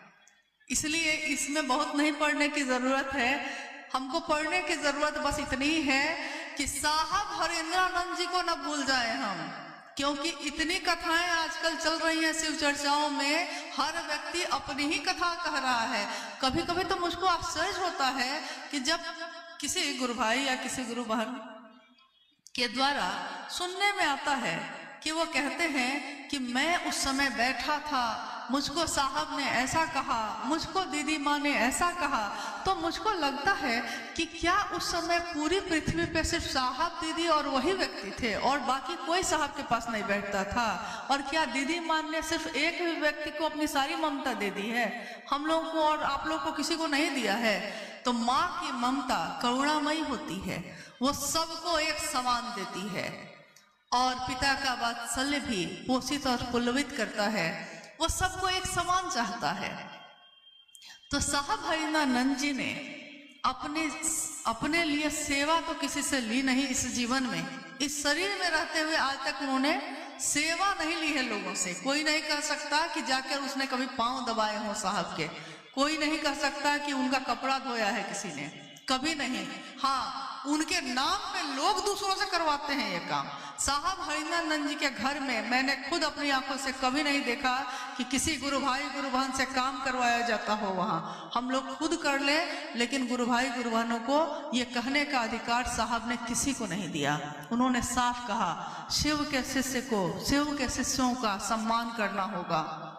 इसलिए इसमें बहुत नहीं पढ़ने की जरूरत है। हमको पढ़ने की जरूरत बस इतनी है कि साहब हरेंद्रानंद जी को न भूल जाए हम। क्योंकि इतनी कथाएं आजकल चल रही हैं शिव चर्चाओं में, हर व्यक्ति अपनी ही कथा कह रहा है। कभी कभी तो मुझको आश्चर्य होता है कि जब किसी गुरु भाई या किसी गुरु बहन के द्वारा सुनने में आता है कि वो कहते हैं कि मैं उस समय बैठा था, मुझको साहब ने ऐसा कहा, मुझको दीदी माँ ने ऐसा कहा, तो मुझको लगता है कि क्या उस समय पूरी पृथ्वी पे सिर्फ साहब दीदी और वही व्यक्ति थे और बाकी कोई साहब के पास नहीं बैठता था? और क्या दीदी माँ ने सिर्फ एक ही व्यक्ति को अपनी सारी ममता दे दी है, हम लोगों को और आप लोग को किसी को नहीं दिया है? तो माँ की ममता करुणामयी होती है, वो सबको एक समान देती है। और पिता का वात्सल्य भी पोषित और पुलवित करता है, वो सबको एक समान चाहता है। तो साहब हरिंद्रानंद जी ने अपने लिए सेवा तो किसी से ली नहीं इस जीवन में। इस शरीर में रहते हुए आज तक उन्होंने सेवा नहीं ली है लोगों से। कोई नहीं कह सकता कि जाकर उसने कभी पांव दबाए हो साहब के, कोई नहीं कह सकता कि उनका कपड़ा धोया है किसी ने, कभी नहीं। हाँ, उनके नाम पे लोग दूसरों से करवाते हैं ये काम। साहब हरिंद्रानंद जी के घर में मैंने खुद अपनी आंखों से कभी नहीं देखा कि किसी गुरु भाई गुरु बहन से काम करवाया जाता हो। वहाँ हम लोग खुद कर ले, लेकिन गुरु भाई गुरु बहनों को ये कहने का अधिकार साहब ने किसी को नहीं दिया। उन्होंने साफ कहा शिव के शिष्य को, शिव के शिष्यों का सम्मान करना होगा।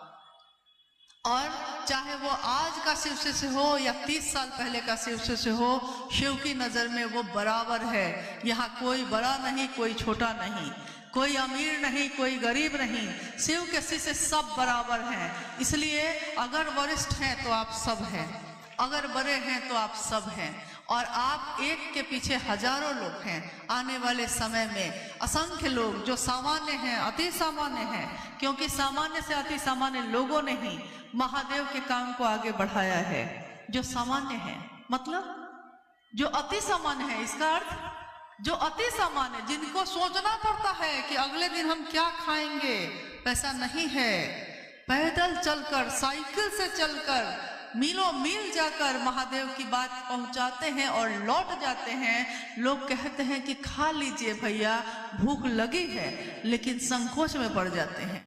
और चाहे वो आज का शिव शिष्य हो या 30 साल पहले का शिव शिष्य हो, शिव की नजर में वो बराबर है। यहाँ कोई बड़ा नहीं, कोई छोटा नहीं, कोई अमीर नहीं, कोई गरीब नहीं, शिव के शिष्य सब बराबर हैं। इसलिए अगर वरिष्ठ हैं तो आप सब हैं, अगर बड़े हैं तो आप सब हैं, और आप एक के पीछे हजारों लोग हैं। आने वाले समय में असंख्य लोग जो सामान्य हैं, अति सामान्य हैं, क्योंकि सामान्य से अति सामान्य लोगों ने ही महादेव के काम को आगे बढ़ाया है। जो सामान्य है मतलब जो अति सामान्य है, इसका अर्थ जो अति सामान्य, जिनको सोचना पड़ता है कि अगले दिन हम क्या खाएंगे, पैसा नहीं है, पैदल चलकर, साइकिल से चलकर, मीलों मील जाकर महादेव की बात पहुंचाते हैं और लौट जाते हैं। लोग कहते हैं कि खा लीजिए भैया, भूख लगी है, लेकिन संकोच में पड़ जाते हैं।